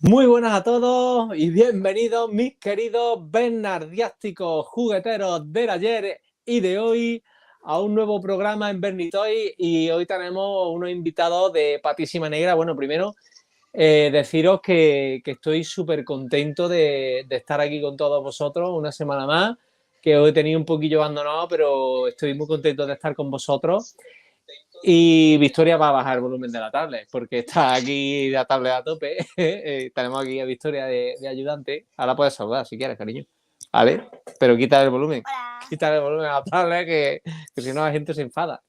Muy buenas a todos y bienvenidos mis queridos bernardiásticos jugueteros del ayer y de hoy a un nuevo programa en Bernitoy. Y hoy tenemos unos invitados de patísima negra. Bueno, primero deciros que estoy súper contento de estar aquí con todos vosotros una semana más, que os he tenido un poquillo abandonado, pero estoy muy contento de estar con vosotros. Y Victoria va a bajar el volumen de la tablet, porque está aquí la tablet a tope. Tenemos aquí a Victoria de ayudante. Ahora puedes saludar si quieres, cariño. ¿Vale? Pero quita el volumen. Hola. Quita el volumen a la tablet, que si no la gente se enfada.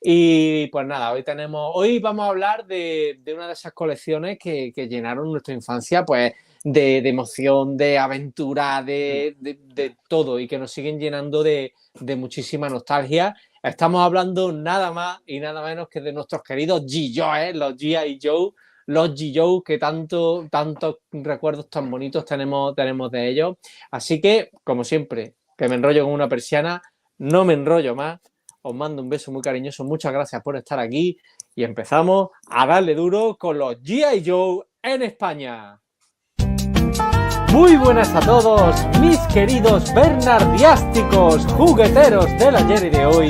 Y pues nada, hoy vamos a hablar de una de esas colecciones que llenaron nuestra infancia, pues de emoción, de aventura, de todo, y que nos siguen llenando de muchísima nostalgia. Estamos hablando nada más y nada menos que de nuestros queridos G.I. Joe, los G.I. Joe, los G.I. Joe, que tantos recuerdos tan bonitos tenemos de ellos. Así que, como siempre, que me enrollo con una persiana, no me enrollo más. Os mando un beso muy cariñoso, muchas gracias por estar aquí y empezamos a darle duro con los G.I. Joe en España. Muy buenas a todos, mis queridos bernardiásticos jugueteros del ayer y de hoy,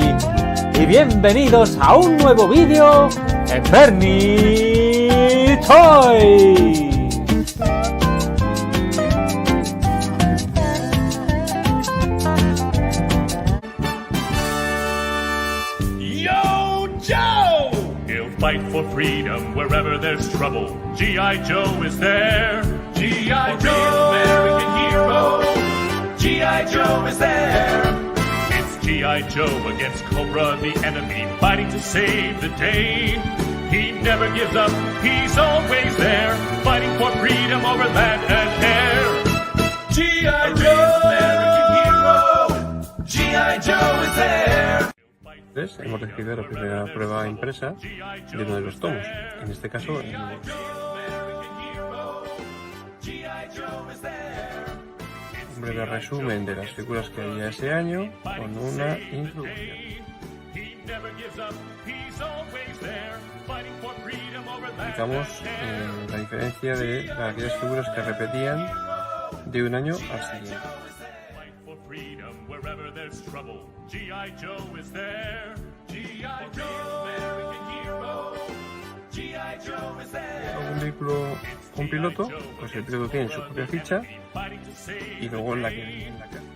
y bienvenidos a un nuevo vídeo en Bernitoy. Yo, Joe! He'll fight for freedom wherever there's trouble. G.I. Joe is there. G.I. Joe, American hero. G.I. Joe is there. It's G.I. Joe against Cobra, the enemy, fighting to save the day. He never gives up, he's always there, fighting for freedom over land and air. G.I. Joe, American hero. G.I. Joe is there. Hemos recibido la primera prueba impresa de uno de los tomos, en este caso un breve resumen de las figuras que había ese año con una introducción. Explicamos la diferencia de aquellas figuras que repetían de un año al siguiente. Wherever there's trouble, G.I. Joe is there. G.I. Joe, American hero. G.I. Joe is there. Un vehículo con piloto, pues el piloto tiene su propia ficha y luego en la que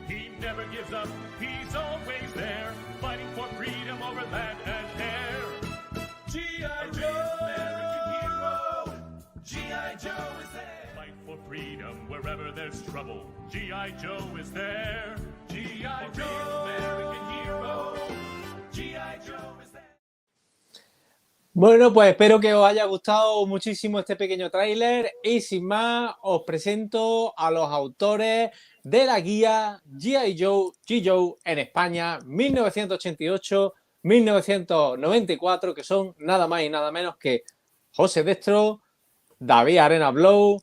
He never gives up, he's always there, fighting for freedom over land and air. G.I. Joe, American hero. G.I. Joe is there. Fight for freedom wherever there's trouble. G.I. Joe is there. G.I. Joe, American hero. G.I. Joe is there. Bueno, pues espero que os haya gustado muchísimo este pequeño tráiler y sin más os presento a los autores de la guía G.I. Joe, G. Joe en España 1988-1994, que son nada más y nada menos que José Destro, David Arena Blow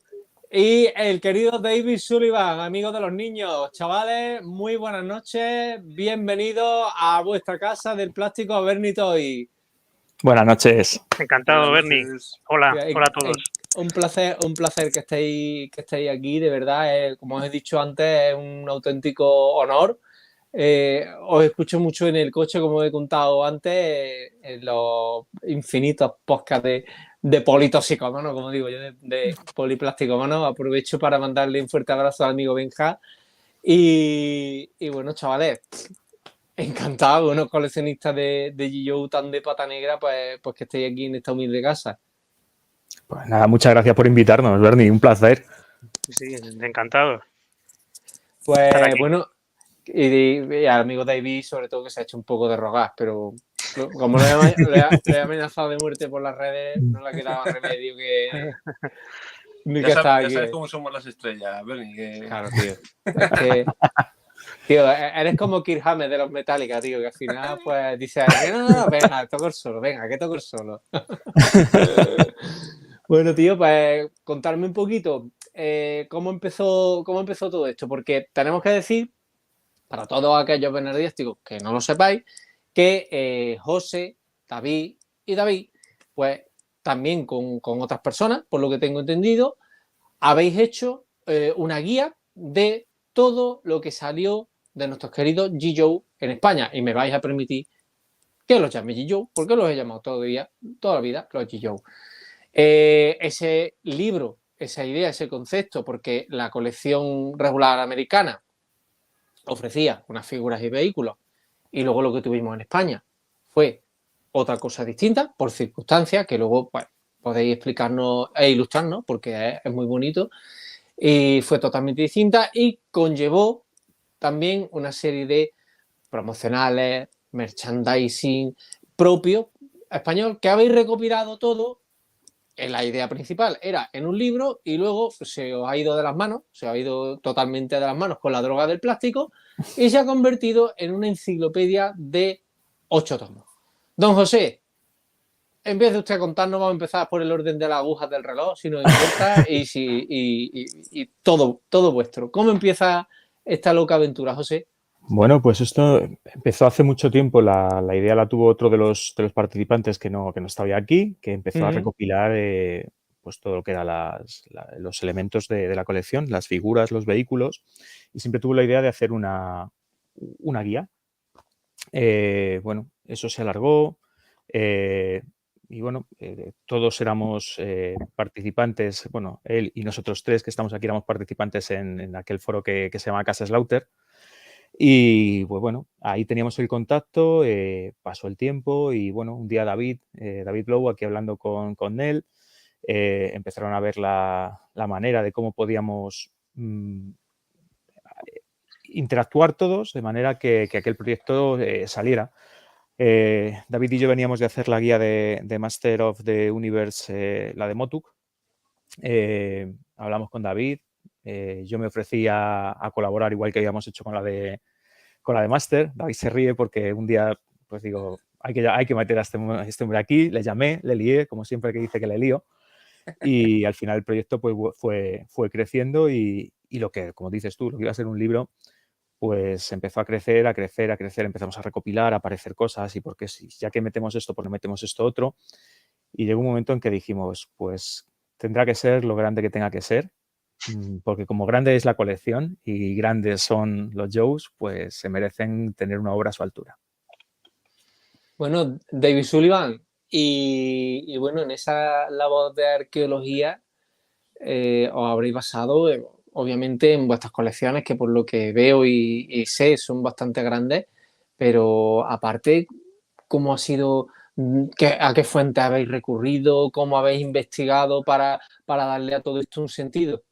y el querido David Sullivan, amigos de los niños. Chavales, muy buenas noches, bienvenidos a vuestra casa del plástico a Bernitoy. Buenas noches. Encantado, Bernie. Hola, hola a todos. Un placer que estéis aquí, de verdad. Como os he dicho antes, es un auténtico honor. Os escucho mucho en el coche, como he contado antes, en los infinitos podcasts de politoxicómano, como digo yo, de poliplasticómano. Aprovecho para mandarle un fuerte abrazo al amigo Benja. Y bueno, chavales, encantado, unos coleccionistas de G.I. Joe tan de pata negra, pues que estéis aquí en esta humilde casa. Pues nada, muchas gracias por invitarnos, Bernie, un placer. Sí, encantado. Pues bueno, y al amigo David, sobre todo, que se ha hecho un poco de rogar, pero como le he amenazado de muerte por las redes, no le ha quedado remedio que Ya sabes cómo somos las estrellas, Bernie. Claro, tío. Es que, tío, eres como Kirk Hammett de los Metallica, tío, que al final pues dice, no, venga, toco el solo, venga, que toco el solo. Bueno, tío, pues contarme un poquito cómo empezó todo esto, porque tenemos que decir, para todos aquellos bernardiásticos que no lo sepáis, que José, David y David, pues también con otras personas, por lo que tengo entendido, habéis hecho una guía de todo lo que salió de nuestros queridos G. Joe en España. Y me vais a permitir que los llame G. Joe, porque los he llamado toda la vida los G. Joe. Ese libro, esa idea, ese concepto, porque la colección regular americana ofrecía unas figuras y vehículos, y luego lo que tuvimos en España fue otra cosa distinta, por circunstancias, que luego pues, podéis explicarnos e ilustrarnos, porque es muy bonito, y fue totalmente distinta y conllevó también una serie de promocionales, merchandising propio español, que habéis recopilado todo. La idea principal era en un libro y luego se os ha ido de las manos, se os ha ido totalmente de las manos con la droga del plástico y se ha convertido en una enciclopedia de 8 tomos. Don José, empiece usted a contarnos, vamos a empezar por el orden de las agujas del reloj, si nos importa, y todo vuestro. ¿Cómo empieza esta loca aventura, José? Bueno, pues esto empezó hace mucho tiempo. La idea la tuvo otro de los participantes que no estaba ya aquí, que empezó a recopilar pues todo lo que eran los elementos de la colección, las figuras, los vehículos, y siempre tuvo la idea de hacer una guía. Bueno, eso se alargó y bueno, todos éramos participantes, bueno, él y nosotros tres que estamos aquí éramos participantes en aquel foro que se llama Casa Slaughter. Y pues bueno, ahí teníamos el contacto, pasó el tiempo y bueno, un día David Lowe, aquí hablando con él, empezaron a ver la manera de cómo podíamos interactuar todos de manera que aquel proyecto saliera. David y yo veníamos de hacer la guía de Master of the Universe, la de Motuk. Hablamos con David, yo me ofrecí a colaborar igual que habíamos hecho con la de Master. David se ríe porque un día, pues digo, hay que meter a este hombre aquí. Le llamé, le lié, como siempre que dice que le lío. Y al final el proyecto pues, fue creciendo y lo que, como dices tú, lo que iba a ser un libro, pues empezó a crecer, empezamos a recopilar, a aparecer cosas y porque si ya que metemos esto, pues le metemos esto otro. Y llegó un momento en que dijimos, pues tendrá que ser lo grande que tenga que ser, porque como grande es la colección y grandes son los Joes, pues se merecen tener una obra a su altura. Bueno, David Sullivan, y bueno, en esa labor de arqueología os habréis basado, obviamente, en vuestras colecciones, que por lo que veo y sé son bastante grandes, pero aparte, ¿cómo ha sido? ¿A qué fuentes habéis recurrido? ¿Cómo habéis investigado para darle a todo esto un sentido?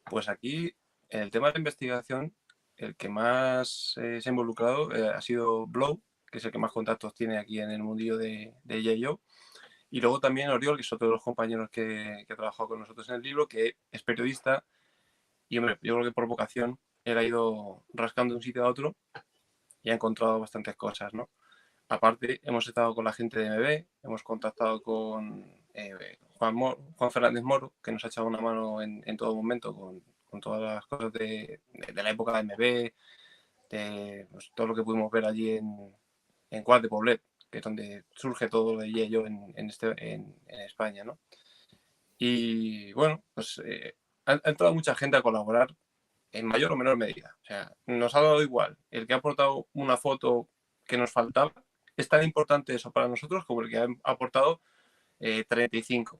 Pues aquí, en el tema de la investigación, el que más se ha involucrado ha sido Blow, que es el que más contactos tiene aquí en el mundillo de J.J. Y luego también Oriol, que es otro de los compañeros que ha trabajado con nosotros en el libro, que es periodista. Y hombre, yo creo que por vocación él ha ido rascando de un sitio a otro y ha encontrado bastantes cosas, ¿no? Aparte, hemos estado con la gente de MB, hemos contactado con Juan Fernández Moro, que nos ha echado una mano en todo momento con todas las cosas de la época de MB, de pues, todo lo que pudimos ver allí en Quad de Poblet, que es donde surge todo lo de Yello en España, ¿no? Y bueno, pues ha entrado mucha gente a colaborar en mayor o menor medida. O sea, nos ha dado igual. El que ha aportado una foto que nos faltaba, es tan importante eso para nosotros como el que ha aportado 35.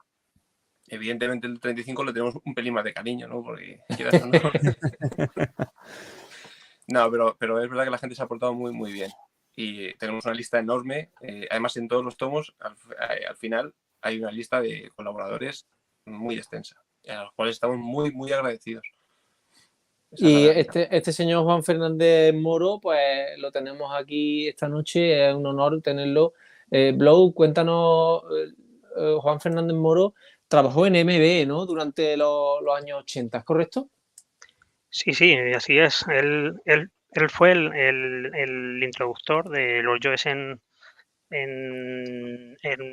Evidentemente el 35 le tenemos un pelín más de cariño, ¿no? Porque quieras o no. No, pero es verdad que la gente se ha portado muy, muy bien. Y tenemos una lista enorme. Además, en todos los tomos, al final, hay una lista de colaboradores muy extensa, a los cuales estamos muy, muy agradecidos. Y este señor Juan Fernández Moro, pues lo tenemos aquí esta noche, es un honor tenerlo. Blow, cuéntanos, Juan Fernández Moro trabajó en MB, ¿no? Durante los años 80, ¿es correcto? Sí, así es. Él fue el introductor de los Joes en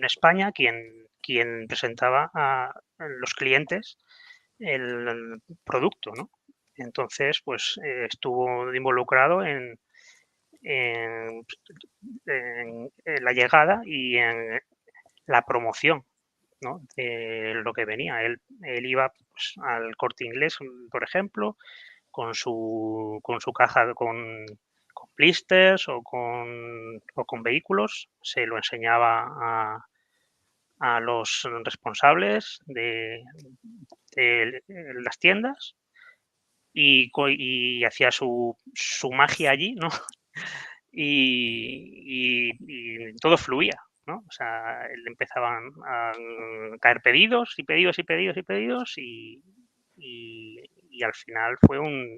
España, quien presentaba a los clientes el producto, ¿no? Entonces, pues estuvo involucrado en la llegada y en la promoción ¿no? De lo que venía. Él iba pues, al Corte Inglés, por ejemplo, con su caja con blisters o con vehículos, se lo enseñaba a los responsables de las tiendas y hacía su magia allí, ¿no? Y todo fluía, ¿no? O sea, le empezaban a caer pedidos y pedidos y pedidos y pedidos y al final fue un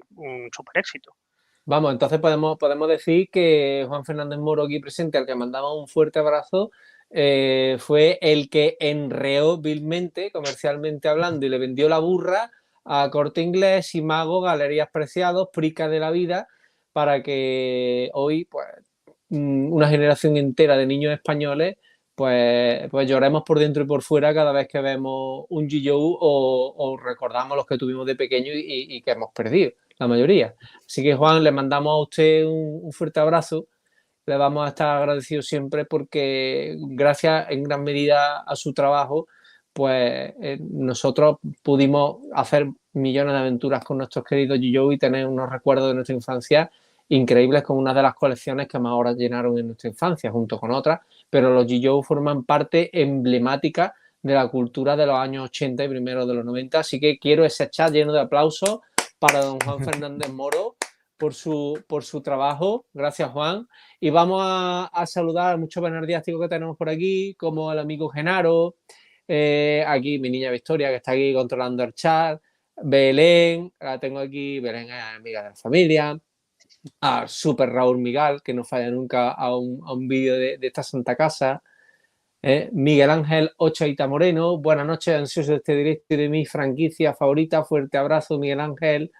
súper éxito. Vamos, entonces podemos decir que Juan Fernández Moro aquí presente, al que mandamos un fuerte abrazo, fue el que enreó vilmente, comercialmente hablando, y le vendió la burra a Corte Inglés, Imago, Galerías Preciados, Prica de la Vida, para que hoy, pues, una generación entera de niños españoles, pues lloremos por dentro y por fuera cada vez que vemos un G.I. o recordamos los que tuvimos de pequeño y que hemos perdido, la mayoría. Así que, Juan, le mandamos a usted un fuerte abrazo. Le vamos a estar agradecidos siempre porque gracias en gran medida a su trabajo, pues nosotros pudimos hacer millones de aventuras con nuestros queridos G.I. y tener unos recuerdos de nuestra infancia increíbles, con una de las colecciones que más horas llenaron en nuestra infancia, junto con otras, pero los G.I. forman parte emblemática de la cultura de los años 80 y primeros de los 90, así que quiero ese chat lleno de aplausos para don Juan Fernández Moro por su trabajo. Gracias, Juan. Y vamos a saludar a muchos benardiásticos que tenemos por aquí, como el amigo Genaro, aquí mi niña Victoria, que está aquí controlando el chat, Belén, la tengo aquí, Belén es amiga de la familia, a Super Raúl Migal, que no falla nunca a un vídeo de esta santa casa, Miguel Ángel Ochaita Moreno, buenas noches, ansioso de este directo y de mi franquicia favorita, fuerte abrazo, Miguel Ángel.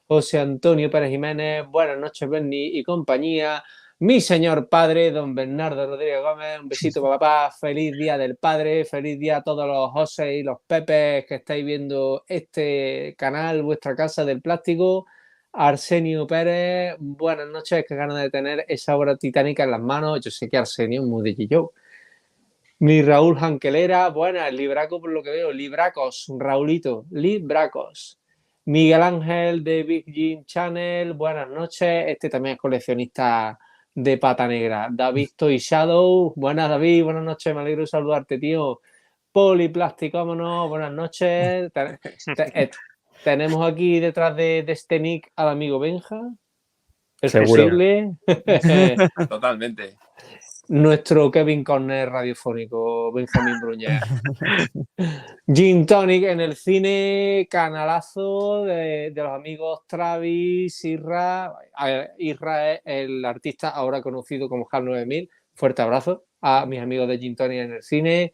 José Antonio Pérez Jiménez, buenas noches, Berni y compañía. Mi señor padre, don Bernardo Rodríguez Gómez, un besito para papá, feliz día del padre, feliz día a todos los José y los Pepes que estáis viendo este canal, vuestra casa del plástico. Arsenio Pérez, buenas noches, qué ganas de tener esa obra titánica en las manos. Yo sé que Arsenio es muy de G.I. Mi Raúl Janquelera, buenas, Libraco por lo que veo, Libracos, Raulito, Libracos. Miguel Ángel de Big Jim Channel, buenas noches. Este también es coleccionista de pata negra. David Toy Shadow, buenas David, buenas noches, me alegro de saludarte, tío. Poliplástico, vámonos, buenas noches. Tenemos aquí detrás de este nick al amigo Benja. El posible. Totalmente. Nuestro Kevin Corner radiofónico, Benjamín Bruñer. Gin Tonic en el cine, canalazo de los amigos Travis, Isra. Isra es el artista ahora conocido como HAL 9000. Fuerte abrazo a mis amigos de Gin Tonic en el cine.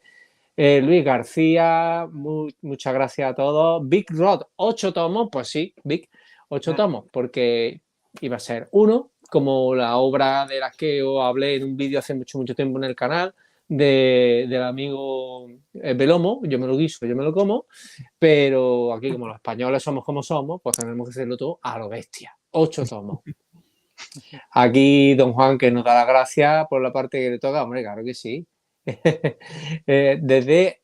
Luis García, muchas gracias a todos. Big Rod, 8 tomos, pues sí, Big, 8 tomos, porque iba a ser uno, como la obra de las que os hablé en un vídeo hace mucho tiempo en el canal, del amigo Belomo, yo me lo guiso, yo me lo como, pero aquí como los españoles somos como somos, pues tenemos que hacerlo todo a lo bestia. 8 tomos. Aquí don Juan, que nos da las gracias por la parte que le toca, hombre, claro que sí.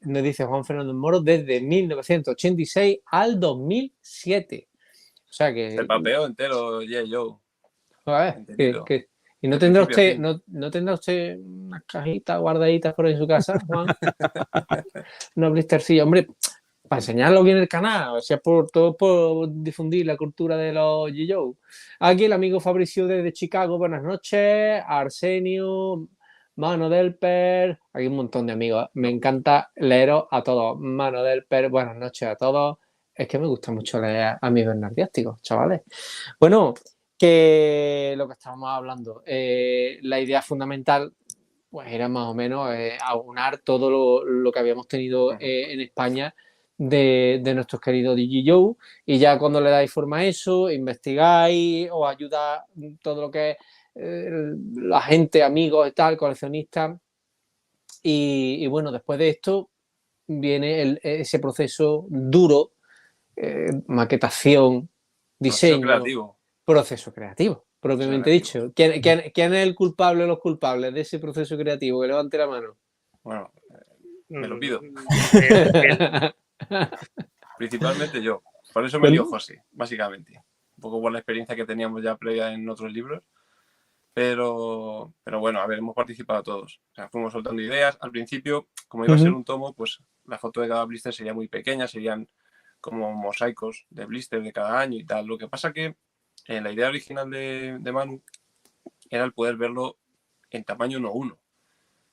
Nos dice Juan Fernández Moro, desde 1986 al 2007. O sea que... El papeo entero, Joe. ¿Y no tendrá usted unas cajitas guardaditas por ahí en su casa, Juan? Unos blistercillos, hombre, para enseñarlo bien en el canal, o sea, todo por difundir la cultura de los G.I. Aquí el amigo Fabricio desde Chicago, buenas noches, Arsenio, Mano Delper, hay un montón de amigos, me encanta leeros a todos, Mano Delper, buenas noches a todos, es que me gusta mucho leer a mis bernardiásticos, chavales. Bueno, que lo que estábamos hablando, la idea fundamental pues era más o menos aunar todo lo que habíamos tenido en España de nuestros queridos G.I. y ya cuando le dais forma a eso, investigáis, os ayuda todo lo que es la gente, amigos y tal, coleccionistas y bueno, después de esto viene ese proceso duro, maquetación, diseño, proceso creativo, propiamente dicho. ¿Quién es el culpable o los culpables de ese proceso creativo? Que levante la mano. Bueno, Me lo pido. él- Principalmente yo. Por eso me dio José, básicamente. Un poco por la experiencia que teníamos ya previa en otros libros. Pero bueno, a ver, hemos participado todos. O sea, fuimos soltando ideas. Al principio, como iba a ser un tomo, pues la foto de cada blister sería muy pequeña, serían como mosaicos de blister de cada año y tal. Lo que pasa que la idea original de Manu era el poder verlo en tamaño 1:1.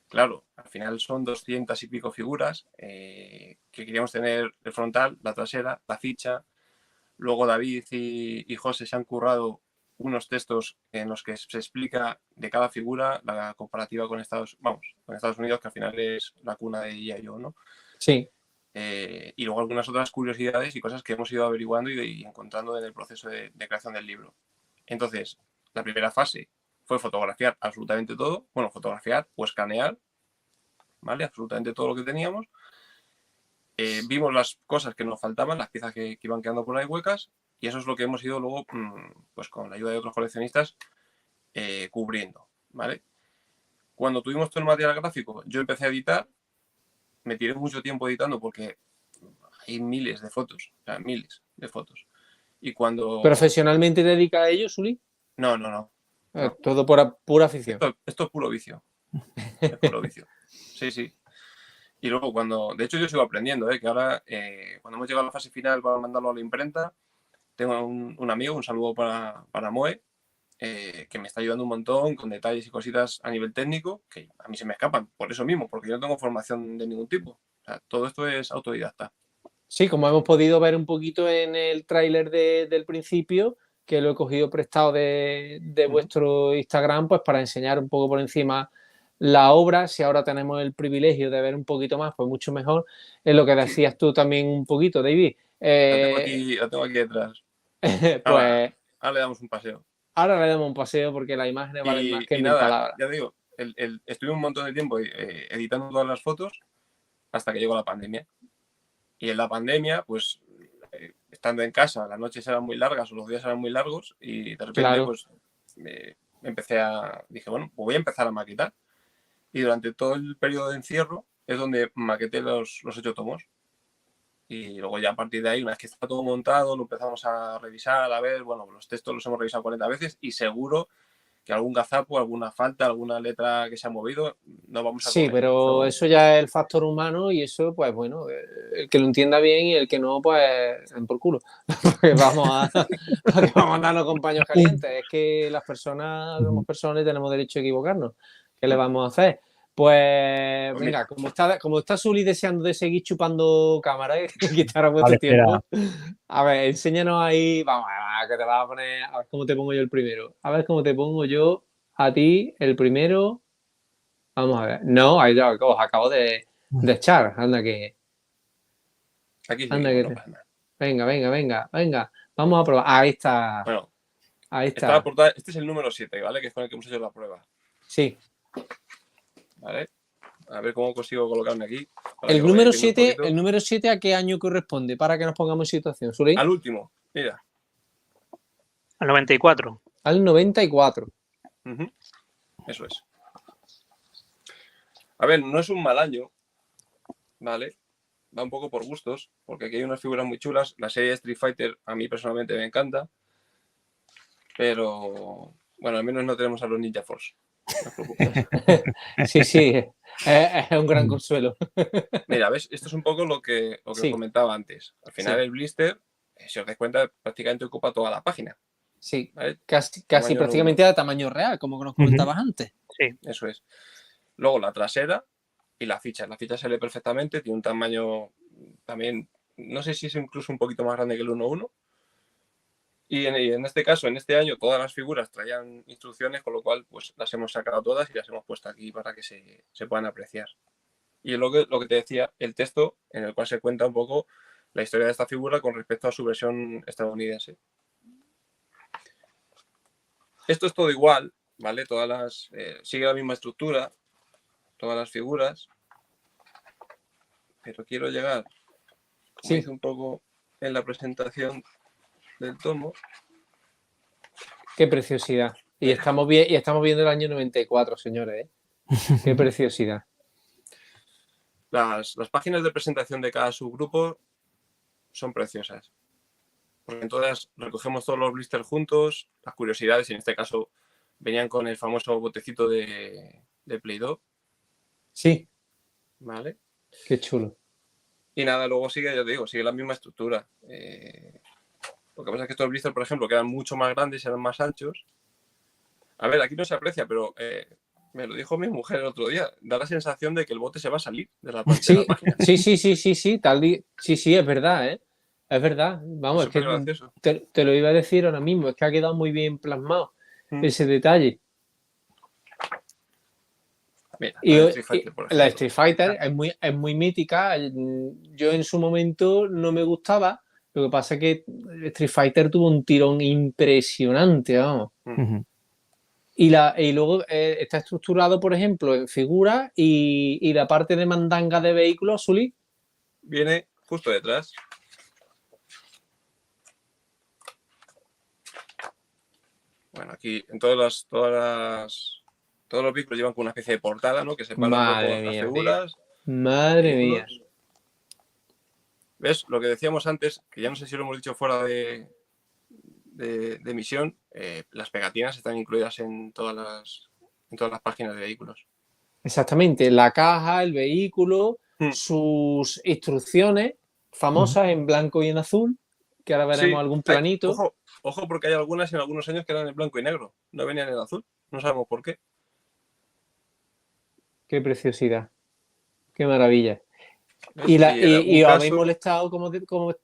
Claro, al final son 200 y pico figuras que queríamos tener el frontal, la trasera, la ficha. Luego David y José se han currado unos textos en los que se explica de cada figura la comparativa con Estados Unidos, que al final es la cuna de G.I. Joe, ¿no? Sí. Y luego algunas otras curiosidades y cosas que hemos ido averiguando y encontrando en el proceso de creación del libro. Entonces, la primera fase fue fotografiar absolutamente todo. Bueno, fotografiar o escanear, ¿vale? Absolutamente todo lo que teníamos. Vimos las cosas que nos faltaban, las piezas que iban quedando por ahí huecas, y eso es lo que hemos ido luego, pues con la ayuda de otros coleccionistas, cubriendo, ¿vale? Cuando tuvimos todo el material gráfico, yo empecé a editar, me tiré mucho tiempo editando porque hay miles de fotos, o sea, miles de fotos. Y cuando... ¿Profesionalmente te dedicas a ello, Suli? No. Todo por pura afición. Esto es puro vicio. Es puro vicio. Sí. Y luego de hecho yo sigo aprendiendo, que ahora cuando hemos llegado a la fase final para mandarlo a la imprenta, tengo un amigo, un saludo para Moe, que me está ayudando un montón con detalles y cositas a nivel técnico que a mí se me escapan, por eso mismo, porque yo no tengo formación de ningún tipo. O sea, todo esto es autodidacta. Sí, como hemos podido ver un poquito en el tráiler del principio, que lo he cogido prestado de vuestro Instagram, pues para enseñar un poco por encima la obra. Si ahora tenemos el privilegio de ver un poquito más, pues mucho mejor. Es lo que decías tú también un poquito, David. La tengo aquí detrás. Pues ahora le damos un paseo. Ahora le damos un paseo porque las imágenes valen más que mil palabras. Ya digo, estuve un montón de tiempo editando todas las fotos hasta que llegó la pandemia. Y en la pandemia, pues, estando en casa, las noches eran muy largas o los días eran muy largos y de repente, pues, dije, bueno, pues voy a empezar a maquetar. Y durante todo el periodo de encierro es donde maqueté los 8 tomos. Y luego ya a partir de ahí, una vez que está todo montado, lo empezamos a revisar, a ver, bueno, los textos los hemos revisado 40 veces y seguro que algún gazapo, alguna falta, alguna letra que se ha movido, no vamos a Sí, pero eso ya es el factor humano y eso, pues bueno, el que lo entienda bien y el que no, pues por culo. Porque vamos a darnos con paños calientes. Es que las personas somos personas y tenemos derecho a equivocarnos. ¿Qué le vamos a hacer? Pues venga, como está Suli deseando de seguir chupando cámara y quitar vuestro tiempo. A ver, enséñanos ahí, vamos a ver, que te vas a poner, a ver cómo te pongo yo el primero. A ver cómo te pongo yo a ti el primero. Vamos a ver. No, ahí ya os acabo de echar. Anda que. Aquí sí, anda que venga. Vamos a probar. Ahí está. Bueno, ahí está. Este es el número 7, ¿vale? Que es con el que hemos hecho la prueba. Sí. ¿Vale? A ver cómo consigo colocarme aquí. El número 7, ¿a qué año corresponde? Para que nos pongamos en situación, Suli. Al último, mira. Al 94. Al 94. Eso es. A ver, no es un mal año, ¿vale? Va un poco por gustos, porque aquí hay unas figuras muy chulas. La serie de Street Fighter a mí personalmente me encanta. Pero, bueno, al menos no tenemos a los Ninja Force. No os preocupéis. Sí, es un gran consuelo. Mira, ¿ves? Esto es un poco lo que os comentaba antes. Al final el blister, si os dais cuenta, prácticamente ocupa toda la página. Sí, ¿vale? Casi prácticamente de tamaño real, como nos comentabas antes. Sí, eso es. Luego la trasera y la ficha. La ficha se lee perfectamente, tiene un tamaño también, no sé si es incluso un poquito más grande que el 1:1. Y en este caso, en este año, todas las figuras traían instrucciones, con lo cual pues las hemos sacado todas y las hemos puesto aquí para que se puedan apreciar. Y lo que te decía, el texto en el cual se cuenta un poco la historia de esta figura con respecto a su versión estadounidense. Esto es todo igual, ¿vale? Sigue la misma estructura, todas las figuras, pero quiero llegar, como hice un poco en la presentación del tomo. Qué preciosidad. Y estamos viendo el año 94, señores, ¿eh? Qué preciosidad. Las páginas de presentación de cada subgrupo son preciosas. Porque en todas recogemos todos los blisters juntos, las curiosidades, en este caso venían con el famoso botecito de Play Doh, Sí, ¿vale? qué chulo. Y nada, luego sigue, ya te digo, sigue la misma estructura. Lo que pasa es que estos blisters, por ejemplo, quedan mucho más grandes y eran más anchos. A ver, aquí no se aprecia, pero me lo dijo mi mujer el otro día. Da la sensación de que el bote se va a salir de la Sí, página. sí, sí, es verdad, ¿eh? Es verdad. Vamos, Es es que supergracioso. te lo iba a decir ahora mismo, es que ha quedado muy bien plasmado ese detalle. Mira, Y, la de Street Fighter, por ejemplo. la Street Fighter es muy mítica. Yo en su momento no me gustaba. Lo que pasa es que Street Fighter tuvo un tirón impresionante, vamos. Y luego está estructurado, por ejemplo, en figuras y la parte de mandanga de vehículos, Zuli. Viene justo detrás. Bueno, aquí en todos los vehículos llevan con una especie de portada, ¿no? Que separa un poco Madre las mía, figuras. Madre mía. ¿Ves? Lo que decíamos antes, que ya no sé si lo hemos dicho fuera de emisión, las pegatinas están incluidas en todas las páginas de vehículos. Exactamente, la caja, el vehículo, sus instrucciones famosas en blanco y en azul, que ahora veremos algún planito. Ojo, porque hay algunas en algunos años que eran en blanco y negro, no venían en azul, no sabemos por qué. Qué preciosidad, qué maravilla. Y os habéis molestado, como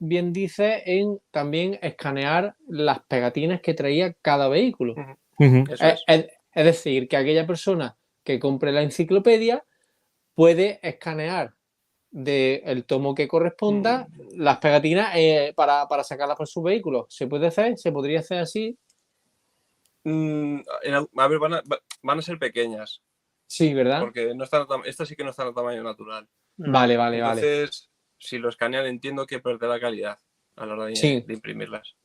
bien dices, en también escanear las pegatinas que traía cada vehículo. Es decir, que aquella persona que compre la enciclopedia puede escanear del tomo que corresponda las pegatinas para sacarlas por su vehículo. ¿Se puede hacer? ¿Se podría hacer así? A ver, van a ser pequeñas. Sí, ¿verdad? Porque estas sí que no están a tamaño natural. Vale. Entonces, si lo escanean, entiendo que perderá calidad a la hora de imprimirlas.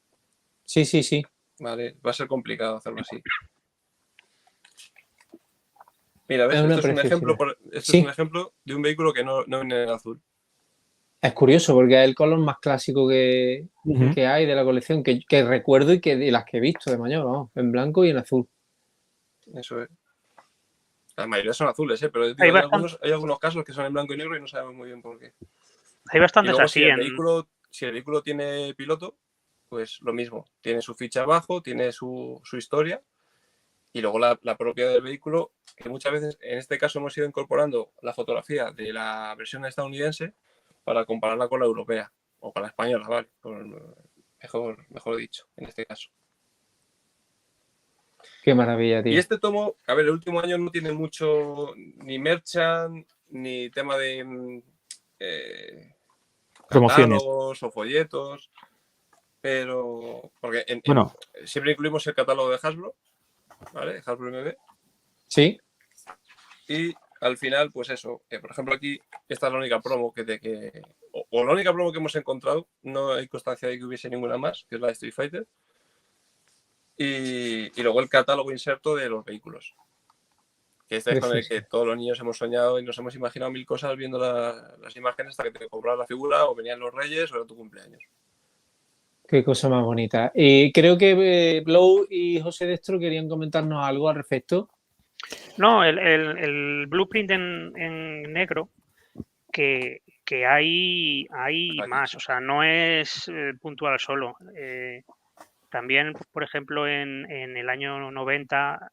Sí. Vale, va a ser complicado hacerlo así. Mira, ¿ves? Es Esto es un ejemplo de un vehículo que no viene en azul. Es curioso porque es el color más clásico que hay de la colección, que recuerdo y de las que he visto de mayor, vamos, en blanco y en azul. Eso es. La mayoría son azules, pero hay algunos casos que son en blanco y negro y no sabemos muy bien por qué. Hay bastantes así. Si el vehículo tiene piloto, pues lo mismo. Tiene su ficha abajo, tiene su historia y luego la propia del vehículo, que muchas veces, en este caso, hemos ido incorporando la fotografía de la versión estadounidense para compararla con la europea o con la española, ¿vale? Mejor dicho, en este caso. Qué maravilla, tío. Y este tomo, a ver, el último año no tiene mucho ni merchant, ni tema de promociones o folletos, pero porque siempre incluimos el catálogo de Hasbro, ¿vale? Hasbro MB. Sí. Y al final, pues eso, por ejemplo aquí, esta es la única promo o la única promo que hemos encontrado, no hay constancia de que hubiese ninguna más, que es la de Street Fighter. Y luego el catálogo inserto de los vehículos. Que este es con el que todos los niños hemos soñado y nos hemos imaginado mil cosas viendo las imágenes hasta que te comprabas la figura o venían los Reyes o era tu cumpleaños. Qué cosa más bonita. Y creo que Blow y José Destro querían comentarnos algo al respecto. No, el blueprint en negro que hay más, o sea, no es puntual solo. También, por ejemplo, en el año 90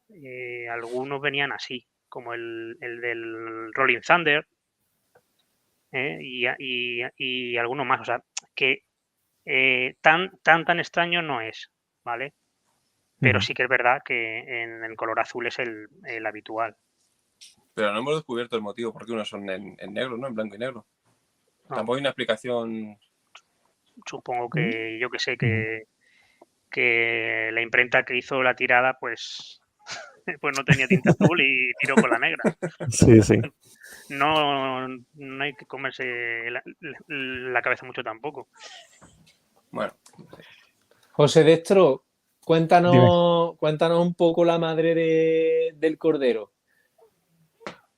algunos venían así, como el del Rolling Thunder y algunos más. O sea, que tan extraño no es, ¿vale? Pero sí que es verdad que en el color azul es el habitual. Pero no hemos descubierto el motivo por qué unos son en negro, ¿no? En blanco y negro. No. Tampoco hay una explicación. Supongo que, yo que sé, que la imprenta que hizo la tirada, pues no tenía tinta azul y tiró con la negra. Sí. No hay que comerse la cabeza mucho tampoco. Bueno. José Destro, cuéntanos un poco la madre del cordero.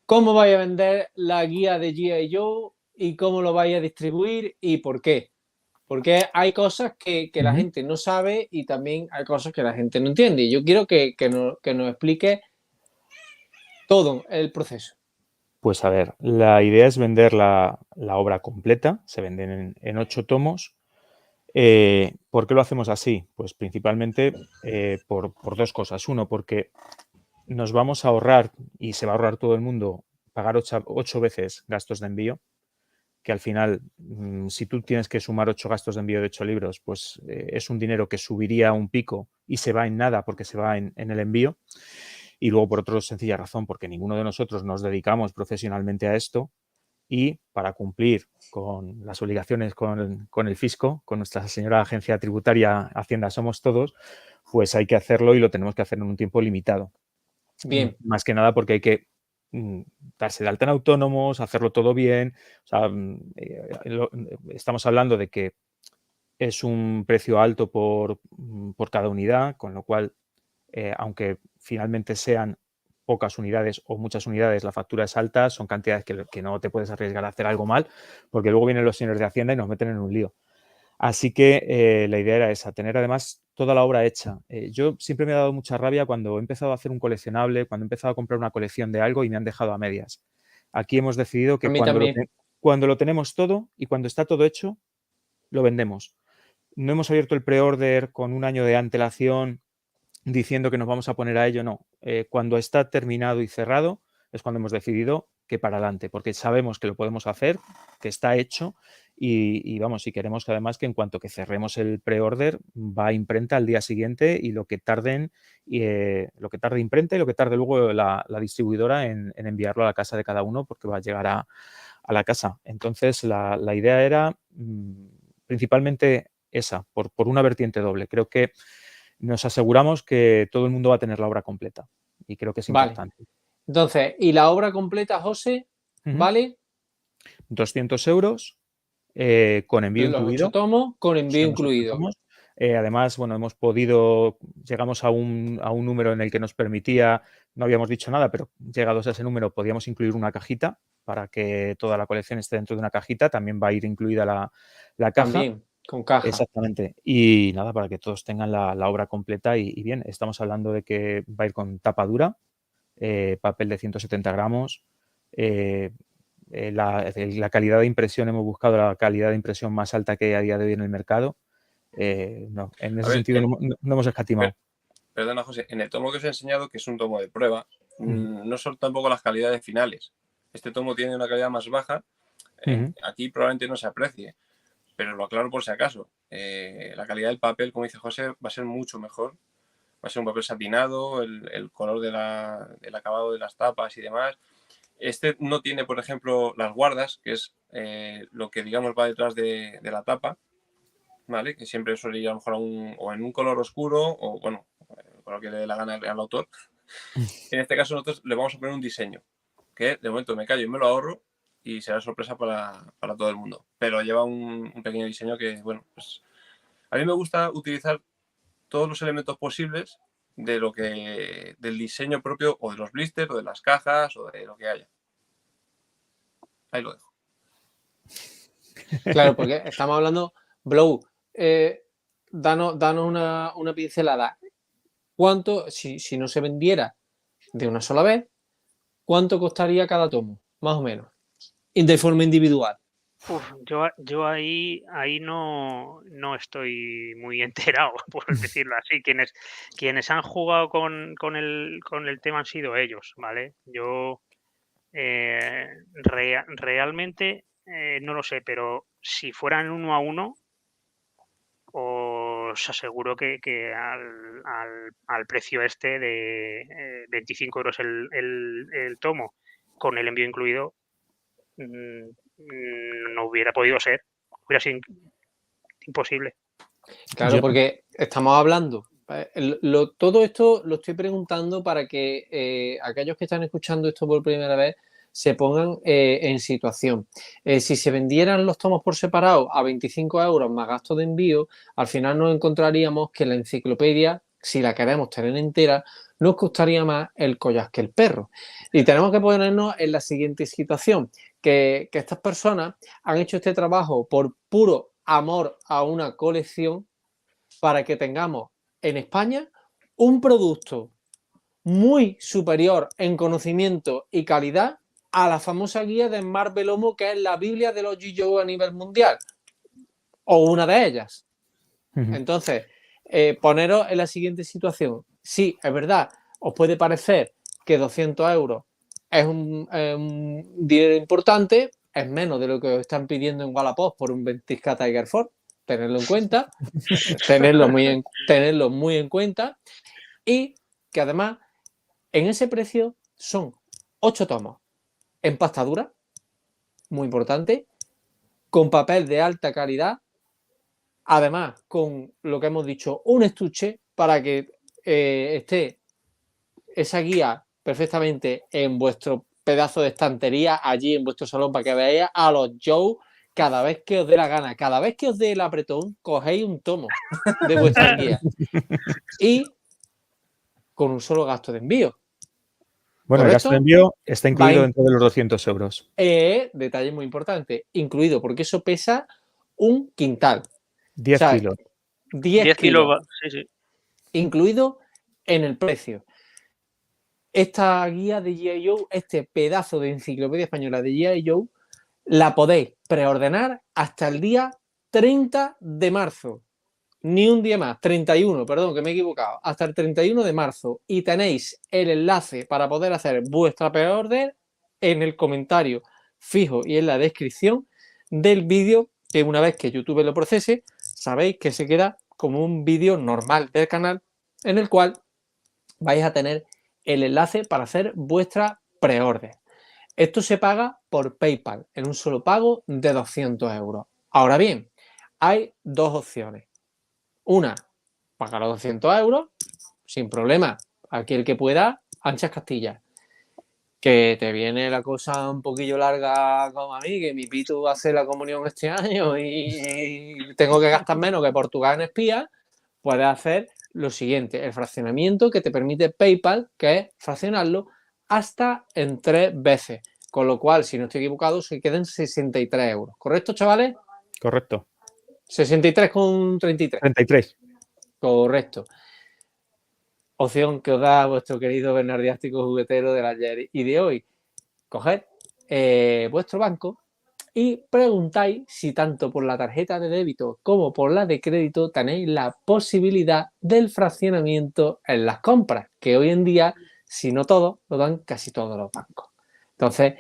¿Cómo vais a vender la guía de G.I. Joe y cómo lo vais a distribuir y por qué? Porque hay cosas que la gente no sabe y también hay cosas que la gente no entiende. Y yo quiero que nos explique todo el proceso. Pues a ver, la idea es vender la obra completa, se venden en 8 tomos. ¿Por qué lo hacemos así? Pues principalmente por 2 cosas. Uno, porque nos vamos a ahorrar, y se va a ahorrar todo el mundo, pagar 8 veces gastos de envío, que al final, si tú tienes que sumar 8 gastos de envío de 8 libros, pues es un dinero que subiría a un pico y se va en nada porque se va en el envío. Y luego, por otra sencilla razón, porque ninguno de nosotros nos dedicamos profesionalmente a esto y para cumplir con las obligaciones con el fisco, con nuestra señora agencia tributaria Hacienda Somos Todos, pues hay que hacerlo y lo tenemos que hacer en un tiempo limitado. Bien. Más que nada porque hay que darse de alta en autónomos, hacerlo todo bien. O sea, estamos hablando de que es un precio alto por cada unidad, con lo cual, aunque finalmente sean pocas unidades o muchas unidades, la factura es alta, son cantidades que no te puedes arriesgar a hacer algo mal, porque luego vienen los señores de Hacienda y nos meten en un lío. Así que la idea era esa, tener además toda la obra hecha. Yo siempre me ha dado mucha rabia cuando he empezado a hacer un coleccionable, cuando he empezado a comprar una colección de algo y me han dejado a medias. Aquí hemos decidido que cuando lo tenemos todo y cuando está todo hecho, lo vendemos. No hemos abierto el pre-order con un año de antelación diciendo que nos vamos a poner a ello, no. Cuando está terminado y cerrado es cuando hemos decidido que para adelante, porque sabemos que lo podemos hacer, que está hecho y vamos, si queremos que además que en cuanto que cerremos el pre-order va a imprenta al día siguiente y lo que tarde imprenta y lo que tarde luego la distribuidora en enviarlo a la casa de cada uno porque va a llegar a la casa. Entonces la idea era principalmente esa, por una vertiente doble. Creo que nos aseguramos que todo el mundo va a tener la obra completa y creo que es importante. Entonces, ¿y la obra completa, José, vale? 200 euros con envío Los incluido. 8 tomos con envío incluido. Además, bueno, llegamos a un número en el que nos permitía, no habíamos dicho nada, pero llegados a ese número podíamos incluir una cajita para que toda la colección esté dentro de una cajita. También va a ir incluida la caja. También, con caja. Exactamente. Y nada, para que todos tengan la obra completa y bien, estamos hablando de que va a ir con tapa dura, papel de 170 gramos, la calidad de impresión, hemos buscado la calidad de impresión más alta que hay a día de hoy en el mercado. No, en ese sentido no hemos escatimado. Perdona, José, en el tomo que os he enseñado, que es un tomo de prueba, no son tampoco las calidades finales. Este tomo tiene una calidad más baja. Aquí probablemente no se aprecie, pero lo aclaro por si acaso. La calidad del papel, como dice José, va a ser mucho mejor. Va a ser un papel satinado, el color del acabado de las tapas y demás. Este no tiene, por ejemplo, las guardas, que es lo que, digamos, va detrás de la tapa, ¿vale? Que siempre suele ir a lo mejor o en un color oscuro o, bueno, con lo que le dé la gana al autor. En este caso nosotros le vamos a poner un diseño, que de momento me callo y me lo ahorro y será sorpresa para todo el mundo. Pero lleva un pequeño diseño que, bueno, pues a mí me gusta utilizar todos los elementos posibles del diseño propio o de los blisters o de las cajas o de lo que haya. Ahí lo dejo. Claro, porque estamos hablando, Blow, danos una pincelada. ¿Cuánto, si no se vendiera de una sola vez, cuánto costaría cada tomo? Más o menos. De forma individual. Yo ahí no estoy muy enterado, por decirlo así. Quienes han jugado con el tema han sido ellos, ¿vale? Yo realmente no lo sé, pero si fueran 1 a 1, os aseguro que al precio este de 25 euros el tomo, con el envío incluido, no hubiera podido ser, hubiera sido imposible. Claro, porque estamos hablando, todo esto lo estoy preguntando para que aquellos que están escuchando esto por primera vez se pongan en situación. Si se vendieran los tomos por separado a 25 euros más gasto de envío, al final nos encontraríamos que la enciclopedia si la queremos tener entera, nos costaría más el collar que el perro. Y tenemos que ponernos en la siguiente situación, que estas personas han hecho este trabajo por puro amor a una colección para que tengamos en España un producto muy superior en conocimiento y calidad a la famosa guía de Marc Bellomo, que es la Biblia de los G.I. Joe a nivel mundial, o una de ellas. Entonces, poneros en la siguiente situación. Sí, es verdad, os puede parecer que 200 euros es un dinero importante, es menos de lo que os están pidiendo en Wallapop por un Ventisca Tiger Force, tenerlo en cuenta, tenerlo muy en cuenta, y que además en ese precio son 8 tomos en pasta dura, muy importante, con papel de alta calidad, además con lo que hemos dicho, un estuche para que esté esa guía perfectamente en vuestro pedazo de estantería, allí en vuestro salón, para que veáis a los Joe cada vez que os dé la gana, cada vez que os dé el apretón, cogéis un tomo de vuestra guía y con un solo gasto de envío. Bueno, el gasto de envío está incluido dentro de los 200 euros. Detalle muy importante, incluido, porque eso pesa un quintal. 10 kilos. 10 kilos. Sí. Incluido en el precio. Esta guía de G.I. Joe, este pedazo de enciclopedia española de G.I. Joe, la podéis preordenar hasta el día 30 de marzo. Ni un día más, 31, perdón, que me he equivocado. Hasta el 31 de marzo. Y tenéis el enlace para poder hacer vuestra preorden en el comentario fijo y en la descripción del vídeo, que una vez que YouTube lo procese, sabéis que se queda como un vídeo normal del canal, en el cual vais a tener el enlace para hacer vuestra preorden. Esto se paga por PayPal, en un solo pago de 200 euros. Ahora bien, hay dos opciones. Una, pagar los 200 euros, sin problema. Aquí el que pueda, anchas Castilla. Que te viene la cosa un poquillo larga como a mí, que mi pito va a hacer la comunión este año y tengo que gastar menos que Portugal en espía, puedes hacer lo siguiente, el fraccionamiento que te permite PayPal, que es fraccionarlo hasta en 3 veces. Con lo cual, si no estoy equivocado, se quedan 63 euros. ¿Correcto, chavales? Correcto. 63,33. 33. Correcto. Opción que os da vuestro querido bernardiástico juguetero del ayer y de hoy. Coged vuestro banco y preguntáis si tanto por la tarjeta de débito como por la de crédito tenéis la posibilidad del fraccionamiento en las compras, que hoy en día, si no todo, lo dan casi todos los bancos. Entonces,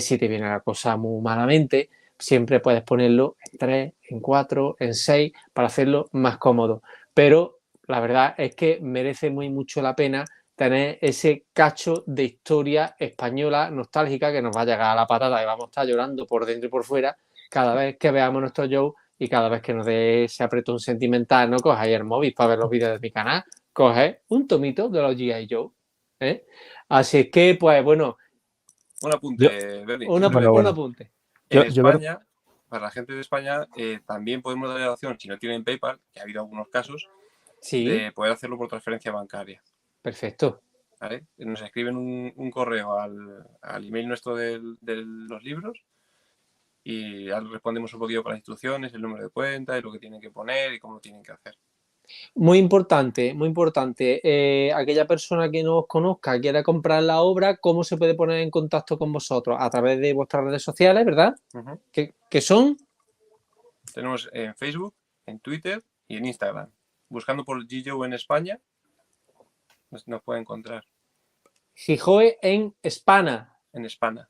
si te viene la cosa muy malamente, siempre puedes ponerlo en 3, en 4, en 6 para hacerlo más cómodo. Pero la verdad es que merece muy mucho la pena tener ese cacho de historia española nostálgica que nos va a llegar a la patata y vamos a estar llorando por dentro y por fuera cada vez que veamos nuestro show y cada vez que nos dé ese apretón sentimental. No cojáis el móvil para ver los vídeos de mi canal, coged un tomito de los G.I. Joe. Así es que, pues bueno. Un apunte, Bernie. Un apunte. En España, para la gente de España, también podemos darle la opción, si no tienen PayPal, que ha habido algunos casos, de poder hacerlo por transferencia bancaria. Perfecto. ¿Vale? Nos escriben un correo al email nuestro de los libros y ya respondemos un poquito con las instrucciones, el número de cuenta y lo que tienen que poner y cómo lo tienen que hacer. Muy importante, muy importante. Aquella persona que no os conozca, quiera comprar la obra, ¿cómo se puede poner en contacto con vosotros? A través de vuestras redes sociales, ¿verdad? Uh-huh. ¿Qué son? Tenemos en Facebook, en Twitter y en Instagram. Buscando por G.I. Joe en España, nos puede encontrar. Gijoe en Espana. En Espana.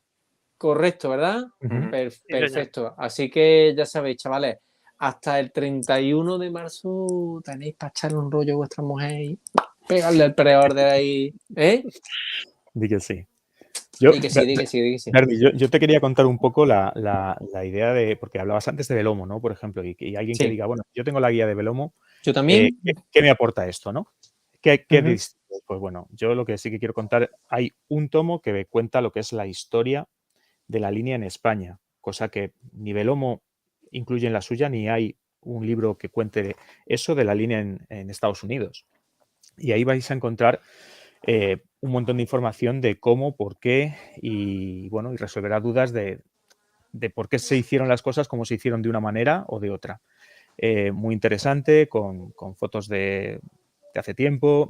Correcto, ¿verdad? Uh-huh. Perfecto. Así que ya sabéis, chavales, hasta el 31 de marzo tenéis para echarle un rollo a vuestra mujer y pegarle el preorden ahí. Di que sí. Di que sí. Bernie, yo te quería contar un poco la idea de, porque hablabas antes de Bellomo, ¿no? Por ejemplo, y alguien que diga, bueno, yo tengo la guía de Bellomo. Yo también. ¿Qué me aporta esto, no? ¿Qué Pues bueno, yo lo que sí que quiero contar, hay un tomo que cuenta lo que es la historia de la línea en España, cosa que ni Bellomo incluye en la suya, ni hay un libro que cuente eso de la línea en Estados Unidos. y ahí vais a encontrar un montón de información de cómo, por qué y, bueno, y resolverá dudas de por qué se hicieron las cosas, cómo se hicieron de una manera o de otra. Muy interesante, con fotos de hace tiempo.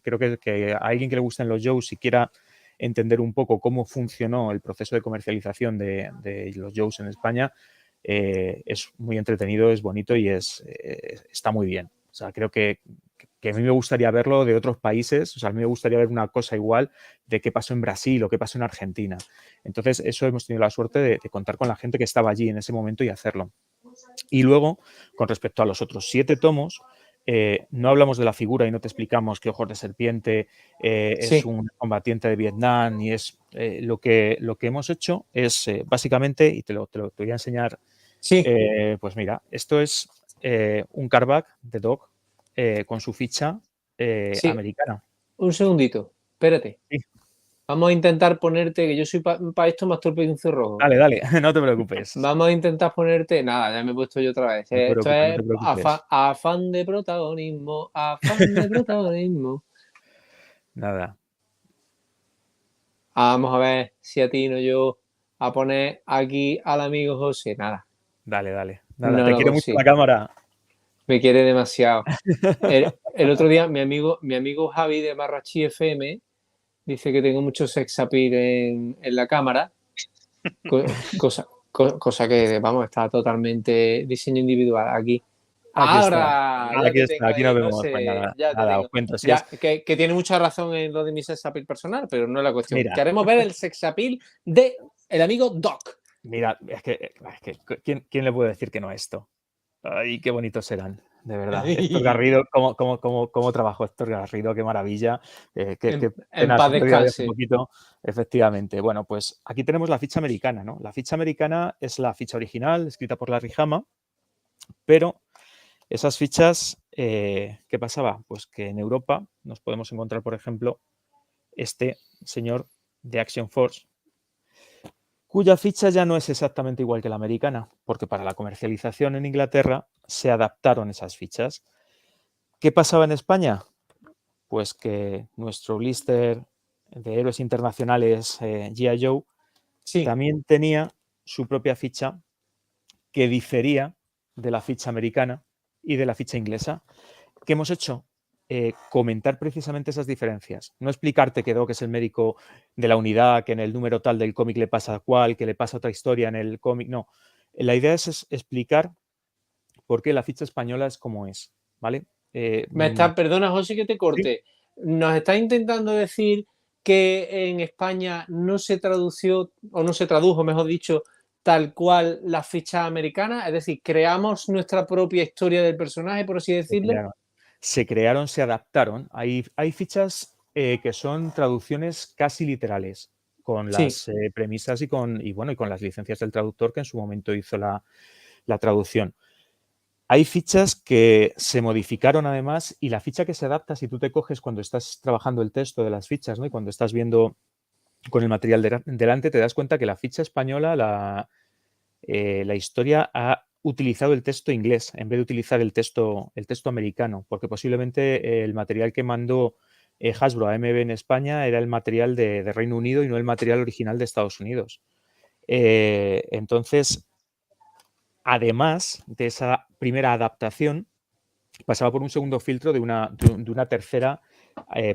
Creo que a alguien que le gusten los shows y quiera entender un poco cómo funcionó el proceso de comercialización de los shows en España, es muy entretenido, es bonito y está muy bien. O sea, creo que a mí me gustaría verlo de otros países. O sea, a mí me gustaría ver una cosa igual de qué pasó en Brasil o qué pasó en Argentina. Entonces, eso hemos tenido la suerte de contar con la gente que estaba allí en ese momento y hacerlo. Y luego, con respecto a los otros 7 tomos, no hablamos de la figura y no te explicamos que Ojos de Serpiente es un combatiente de Vietnam y es lo que hemos hecho es básicamente, y te lo voy a enseñar, pues mira, esto es un cardback de Doc con su ficha americana. Un segundito, espérate. Sí. Vamos a intentar ponerte, que yo soy para esto más torpe que un cerrojo. Dale, no te preocupes. Vamos a intentar ponerte, nada, ya me he puesto yo otra vez. Esto es afán de protagonismo, afán de protagonismo. Nada. Vamos a ver si atino yo a poner aquí al amigo José. Nada. Dale. Nada, no te quiere mucho la cámara. Me quiere demasiado. El otro día mi amigo Javi de Marrachi FM dice que tengo mucho sex appeal en la cámara, cosa que, vamos, está totalmente diseño individual aquí. Aquí nos vemos. Os cuento. Que tiene mucha razón en lo de mi sex appeal personal, pero no es la cuestión. Mira, queremos ver el sex appeal de el amigo Doc. Mira, es que ¿quién le puede decir que no a esto? Ay, qué bonitos serán. De verdad, Héctor Garrido, cómo trabajó Héctor Garrido, qué maravilla. En paz descanse. Un poquito, efectivamente. Bueno, pues aquí tenemos la ficha americana, ¿no? La ficha americana es la ficha original, escrita por Larry Hama, pero esas fichas, ¿qué pasaba? Pues que en Europa nos podemos encontrar, por ejemplo, este señor de Action Force, cuya ficha ya no es exactamente igual que la americana, porque para la comercialización en Inglaterra se adaptaron esas fichas. ¿Qué pasaba en España? Pues que nuestro blister de héroes internacionales G.I. Joe también tenía su propia ficha que difería de la ficha americana y de la ficha inglesa. ¿Qué hemos hecho? Comentar precisamente esas diferencias. No explicarte que Doc es el médico de la unidad, que en el número tal del cómic le pasa cual, que le pasa otra historia en el cómic. No. La idea es explicar por qué la ficha española es como es, ¿vale? Perdona, José, que te corte. ¿Sí? ¿Nos está intentando decir que en España no se tradució, o no se tradujo, mejor dicho, tal cual la ficha americana? Es decir, creamos nuestra propia historia del personaje, por así decirlo. Se crearon, se adaptaron. Hay fichas que son traducciones casi literales, con las premisas y con las licencias del traductor que en su momento hizo la traducción. Hay fichas que se modificaron además, y la ficha que se adapta, si tú te coges cuando estás trabajando el texto de las fichas, ¿no? Y cuando estás viendo con el material delante, te das cuenta que la ficha española, la historia ha utilizado el texto inglés en vez de utilizar el texto americano, porque posiblemente el material que mandó Hasbro a MB en España era el material de Reino Unido y no el material original de Estados Unidos. Entonces, además de esa primera adaptación, pasaba por un segundo filtro de una tercera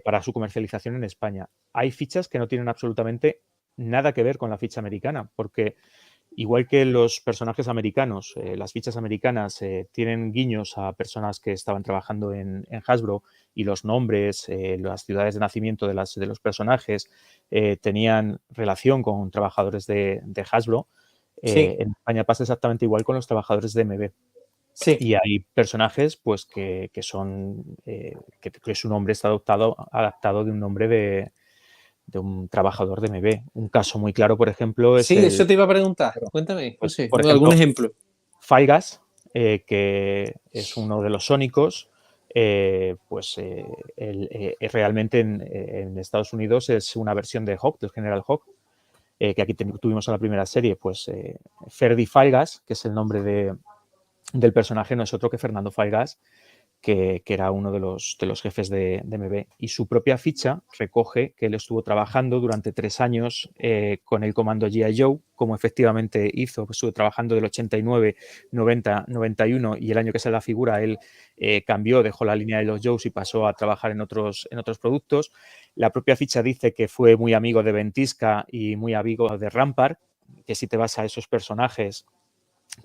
para su comercialización en España. Hay fichas que no tienen absolutamente nada que ver con la ficha americana, porque igual que los personajes americanos, las fichas americanas tienen guiños a personas que estaban trabajando en Hasbro, y los nombres, las ciudades de nacimiento de los personajes tenían relación con trabajadores de Hasbro. En España pasa exactamente igual con los trabajadores de MB. Sí. Y hay personajes pues que son que su nombre está adaptado de un nombre de un trabajador de MB. Un caso muy claro, por ejemplo, es eso te iba a preguntar. Cuéntame, pues, José, por ejemplo, algún ejemplo. Faigas, que es uno de los sónicos, realmente en Estados Unidos es una versión de Hawk, del General Hawk, que aquí tuvimos en la primera serie. Pues Ferdi Faigas, que es el nombre del personaje, no es otro que Fernando Faigas, que era uno de los jefes de MB. Y su propia ficha recoge que él estuvo trabajando durante 3 años con el comando G.I. Joe, como efectivamente hizo. Pues estuvo trabajando del 89, 90, 91 y el año que sale la figura él cambió, dejó la línea de los Joes y pasó a trabajar en otros productos. La propia ficha dice que fue muy amigo de Ventisca y muy amigo de Rampart, que si te vas a esos personajes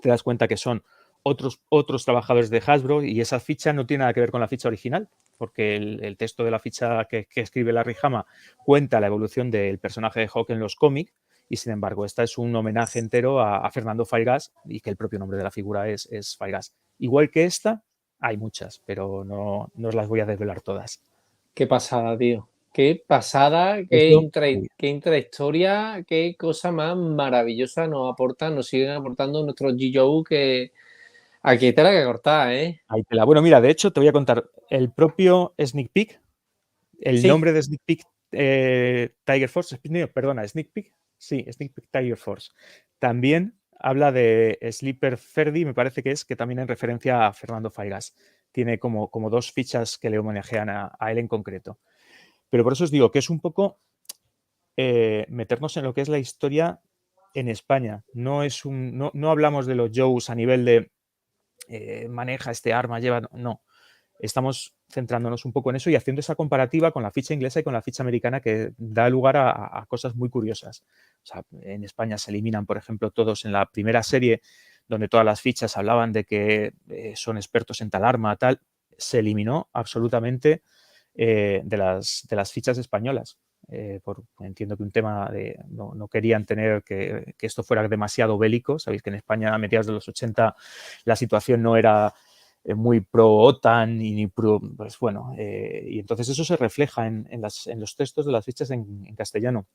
te das cuenta que son otros trabajadores de Hasbro, y esa ficha no tiene nada que ver con la ficha original, porque el texto de la ficha que escribe Larry Hama cuenta la evolución del personaje de Hawk en los cómics, y sin embargo esta es un homenaje entero a Fernando Fairgas, y que el propio nombre de la figura es Fairgas. Igual que esta, hay muchas, pero no os las voy a desvelar todas. Qué pasada, tío. Qué pasada, qué intrahistoria, qué cosa más maravillosa nos siguen aportando nuestros G.I. que aquí te la que cortar, ¿eh? Bueno, mira, de hecho te voy a contar el propio Sneak Peek, el nombre de Sneak Peek Tiger Force, perdona, Sneak Peek, sí, Sneak Peek Tiger Force. También habla de Sleeper Ferdi, me parece que también en referencia a Fernando Fairgas. Tiene como 2 fichas que le homenajean a él en concreto. Pero por eso os digo que es un poco meternos en lo que es la historia en España. No hablamos de los Joes a nivel de maneja este arma, no. Estamos centrándonos un poco en eso y haciendo esa comparativa con la ficha inglesa y con la ficha americana, que da lugar a cosas muy curiosas. O sea, en España se eliminan, por ejemplo, todos en la primera serie, donde todas las fichas hablaban de que son expertos en tal arma, tal. Se eliminó absolutamente de las fichas españolas. Entiendo que un tema de no querían tener que esto fuera demasiado bélico. Sabéis que en España a mediados de los 80 la situación no era muy pro OTAN y ni pro, pues bueno, y entonces eso se refleja en los textos de las fichas en castellano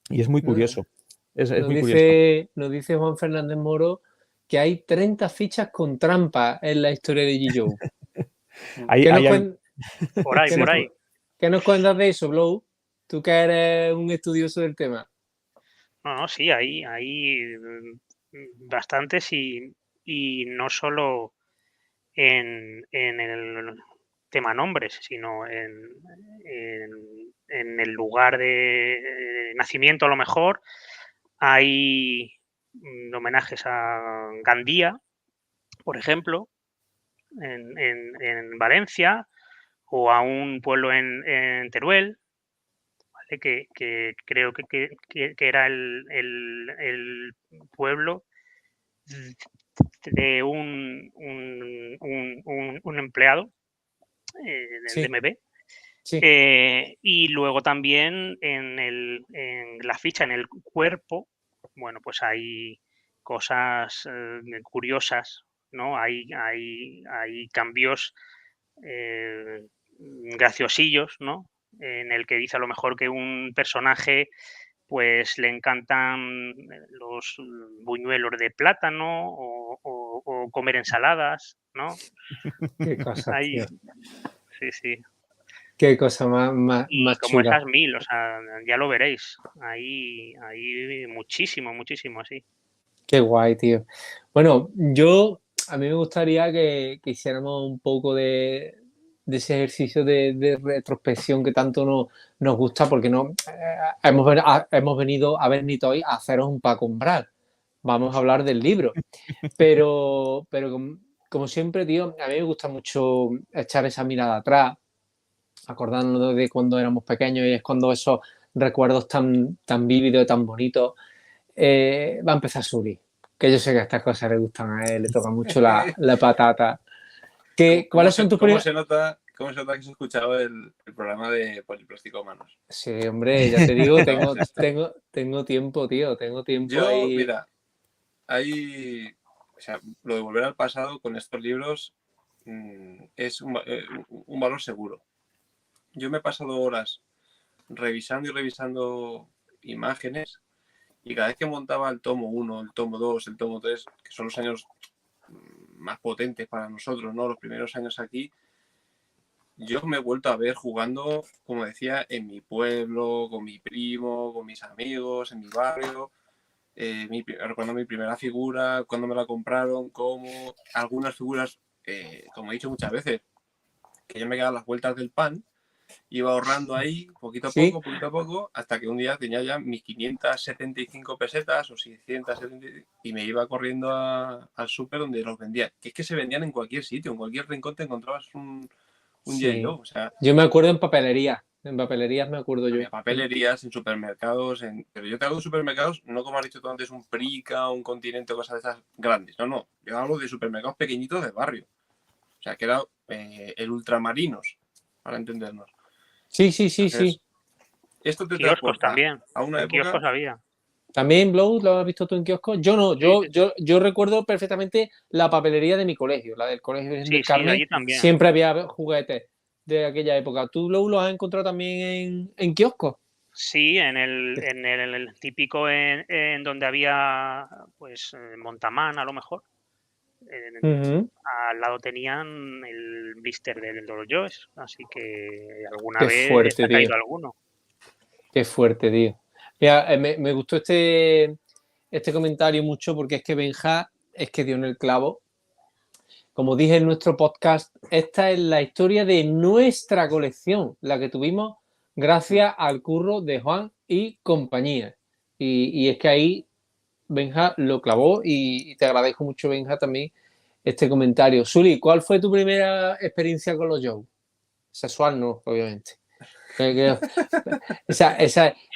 y es muy curioso. Nos dice Juan Fernández Moro que hay 30 fichas con trampa en la historia de G.I. Por ahí. ¿Qué nos cuentas de eso, Blow? Tú que eres un estudioso del tema. No, sí, hay bastantes y no solo en el tema nombres, sino en el lugar de nacimiento a lo mejor. Hay homenajes a Gandía, por ejemplo, en Valencia, o a un pueblo en Teruel, ¿vale? Que creo que era el pueblo de un empleado de MB. Sí. Y luego también en la ficha, en el cuerpo, bueno, pues hay cosas curiosas, ¿no? Hay cambios graciosillos, ¿no? En el que dice a lo mejor que un personaje pues le encantan los buñuelos de plátano o comer ensaladas, ¿no? Qué cosa, tío. Sí. Qué cosa más como chula. esas 1000, o sea, ya lo veréis. Hay muchísimo así. Qué guay, tío. Bueno, a mí me gustaría que hiciéramos un poco de ese ejercicio de retrospección que tanto nos gusta, porque hemos venido a Bernito hoy a haceros un Paco Umbral. Vamos a hablar del libro. Pero como siempre, tío, a mí me gusta mucho echar esa mirada atrás, acordándonos de cuando éramos pequeños, y es cuando esos recuerdos tan vívidos, tan bonitos, va a empezar Suri, que yo sé que a estas cosas le gustan a él, le toca mucho la patata. ¿Cuáles son tus ¿Cómo se nota que has escuchado el programa de Poliplasticómanos? Sí, hombre, ya te digo, tengo tiempo, tío, tengo tiempo. Yo, ahí. Mira, lo de volver al pasado con estos libros es un valor seguro. Yo me he pasado horas revisando imágenes, y cada vez que montaba el tomo 1, el tomo 2, el tomo 3, que son los años más potentes para nosotros, ¿no? Los primeros años aquí, yo me he vuelto a ver jugando, como decía, en mi pueblo, con mi primo, con mis amigos, en mi barrio. Recuerdo mi primera figura, cuando me la compraron, algunas figuras, como he dicho muchas veces, que yo me quedaba a las vueltas del pan, iba ahorrando ahí poquito Sí. a poco, hasta que un día tenía ya mis 575 pesetas o 670 y me iba corriendo al súper donde los vendían. Que es que se vendían en cualquier sitio, en cualquier rincón te encontrabas un Sí. G.I. Joe. O sea, Yo me acuerdo en papelerías. En papelerías me acuerdo yo. había papelerías, en supermercados, pero yo te hablo de supermercados, no como has dicho tú antes, un Prica, un Continente o cosas de esas grandes. No, no. Yo hablo de supermercados pequeñitos de barrio. O sea, que era el Ultramarinos, para entendernos. Sí, sí, sí, Entonces, sí. esto te Kioscos transporta también. a una En época. kioscos había. ¿También, Blow, lo has visto tú en kioscos? Yo no, Sí, yo recuerdo perfectamente la papelería de mi colegio, la del Colegio Virgen Sí, del sí, Carmen. allí también. Siempre había juguetes de aquella época. ¿Tú, Blow, los has encontrado también en kioscos? Sí, en el típico en donde había pues Montamán a lo mejor. Ujú. Al lado tenían el blister del Doro Joes, así que alguna Qué vez fuerte, ha caído tío. alguno. Qué fuerte, tío. Mira, me gustó este comentario mucho porque es que Benja es que dio en el clavo. Como dije en nuestro podcast, esta es la historia de nuestra colección, la que tuvimos gracias al curro de Juan y compañía. Y es que ahí Benja lo clavó y te agradezco mucho, Benja, también este comentario. Suli, ¿cuál fue tu primera experiencia con los Joe? Sexual no, obviamente.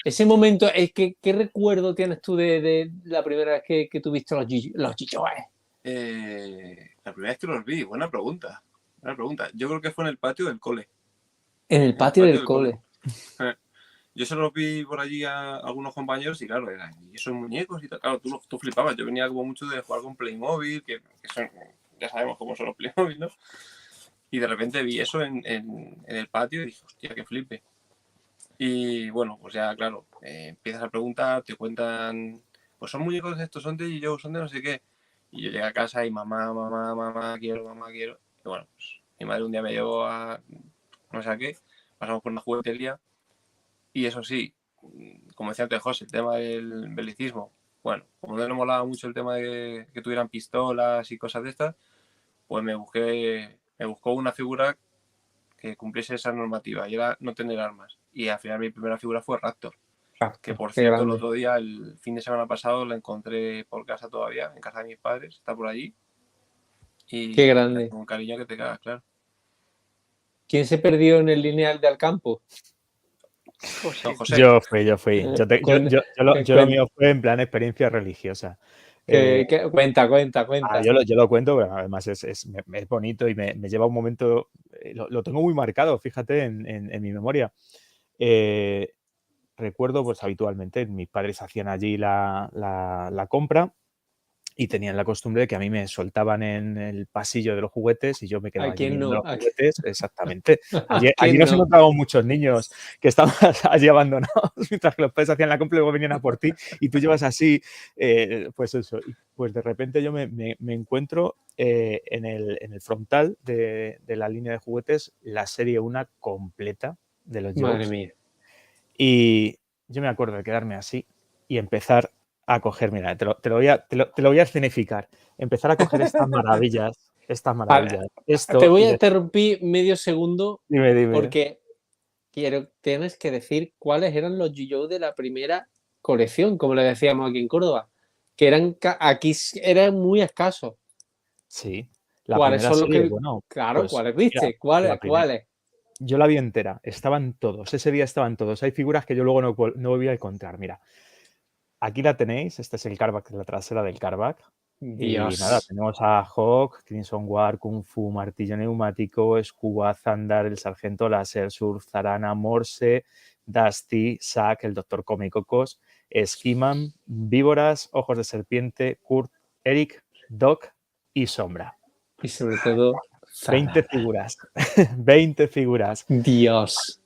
Ese momento, ¿qué recuerdo tienes tú de la primera vez que tuviste los Joe? La primera vez que los vi, buena pregunta. Buena pregunta. Yo creo que fue en el patio del cole. En el patio del cole. Yo se los vi por allí a algunos compañeros y claro, eran y esos muñecos y tal. Claro, tú flipabas. Yo venía como mucho de jugar con Playmobil, que son, ya sabemos cómo son los Playmobil, ¿no? Y de repente vi eso en el patio y dije, hostia, qué flipe. Y bueno, pues ya, claro, empiezas a preguntar, te cuentan, pues son muñecos de estos, son de yo, son de no sé qué. Y yo llegué a casa y mamá, quiero. Y bueno, pues mi madre un día me llevó a no sé a qué, pasamos por una juguetería. Y eso sí, como decía antes José, el tema del belicismo. Bueno, como no le molaba mucho el tema de que tuvieran pistolas y cosas de estas, pues me buscó una figura que cumpliese esa normativa y era no tener armas. Y al final mi primera figura fue Raptor. Que por Qué cierto, el grande. otro día, el fin de semana pasado, la encontré por casa todavía, en casa de mis padres, está por allí. Y Qué grande. con cariño que te cagas, claro. ¿Quién se perdió en el lineal de Alcampo? Don José. Yo fui. Yo lo mío fue en plan experiencia religiosa. Cuenta. Yo lo cuento, pero además es bonito y me lleva un momento, lo tengo muy marcado, fíjate, en mi memoria. Recuerdo, pues habitualmente, mis padres hacían allí la compra y tenían la costumbre de que a mí me soltaban en el pasillo de los juguetes y yo me quedaba ¿A allí quién viendo no? los juguetes. Exactamente. Allí quién nos no? encontraban muchos niños que estaban allí abandonados mientras que los padres hacían la compra y luego venían a por ti y tú llevas así, pues eso. Y pues de repente yo me encuentro en el frontal de la línea de juguetes la serie 1 completa de los Madre Jokes. mía. Y yo me acuerdo de quedarme así y empezar a coger, mira, te lo voy a escenificar, empezar a coger estas maravillas, Te esto voy y a interrumpir medio segundo dime. porque tienes que decir cuáles eran los Yu-Gi-Oh de la primera colección, como le decíamos aquí en Córdoba, que aquí eran muy escasos. Sí, la ¿Cuáles primera son los serie, que, bueno, claro, pues cuáles mira, viste? la ¿Cuáles? primera, yo la vi entera, estaban todos, ese día estaban todos, hay figuras que yo luego no volví a encontrar, mira, aquí la tenéis, este es el Carback, la trasera del Carback. Y nada, Dios. tenemos a Hawk, Crimson War, Kung Fu, Martillo Neumático, Scuba, Zandar, el Sargento Láser, Surf, Zarana, Morse, Dusty, Zack, el Doctor Comicocos, Skiman, Víboras, Ojos de Serpiente, Kurt, Eric, Doc y Sombra. Y sobre todo, 20 figuras. 20 figuras. Dios.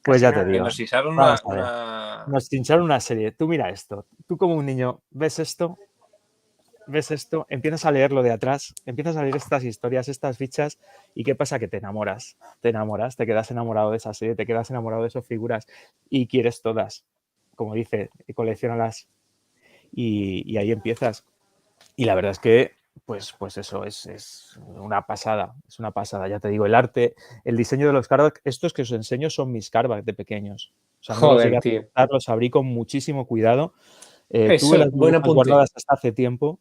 Pues ya te Casi digo. Nos pisaron Vamos a ver. Nos pincharon una serie. Tú mira esto. Tú como un niño ves esto, empiezas a leer lo de atrás, empiezas a leer estas historias, estas fichas, y ¿qué pasa? Que te enamoras, te quedas enamorado de esa serie, te quedas enamorado de esas figuras y quieres todas. Como dice, colecciónalas y ahí empiezas. Y la verdad es que Pues eso, es una pasada, ya te digo, el arte, el diseño de los Carback, estos que os enseño son mis Carback de pequeños. O sea, no los llegué Joder, a tío. pintar, los abrí con muchísimo cuidado. Eso, Tuve las buen burbujas apunte. guardadas hasta hace tiempo,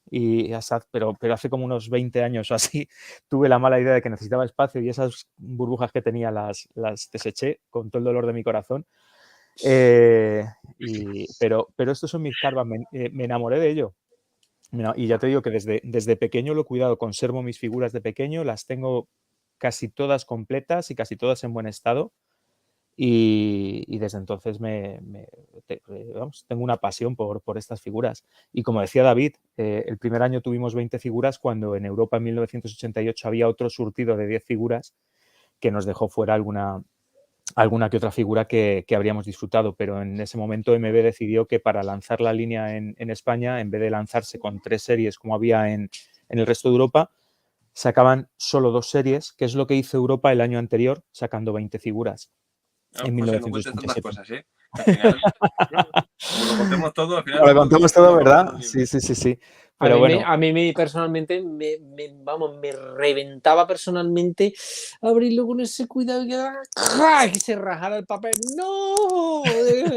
pero hace como unos 20 años o así, tuve la mala idea de que necesitaba espacio y esas burbujas que tenía las deseché con todo el dolor de mi corazón. Pero estos son mis Carback, me enamoré de ello. Y ya te digo que desde pequeño lo he cuidado, conservo mis figuras de pequeño, las tengo casi todas completas y casi todas en buen estado. Y desde entonces tengo una pasión por estas figuras. Y como decía David, el primer año tuvimos 20 figuras cuando en Europa en 1988 había otro surtido de 10 figuras que nos dejó fuera alguna que otra figura que habríamos disfrutado, pero en ese momento MB decidió que para lanzar la línea en España, en vez de lanzarse con 3 series como había en el resto de Europa, sacaban solo 2 series, que es lo que hizo Europa el año anterior, sacando 20 figuras. En José, no cuentes tantas 1987. cosas, ¿eh? Al final, como lo contemos todo, al final... Lo contamos todo, ¿verdad? Sí. Pero bueno. A mí personalmente me reventaba personalmente abrirlo con ese cuidado y que se rajara el papel. ¡No!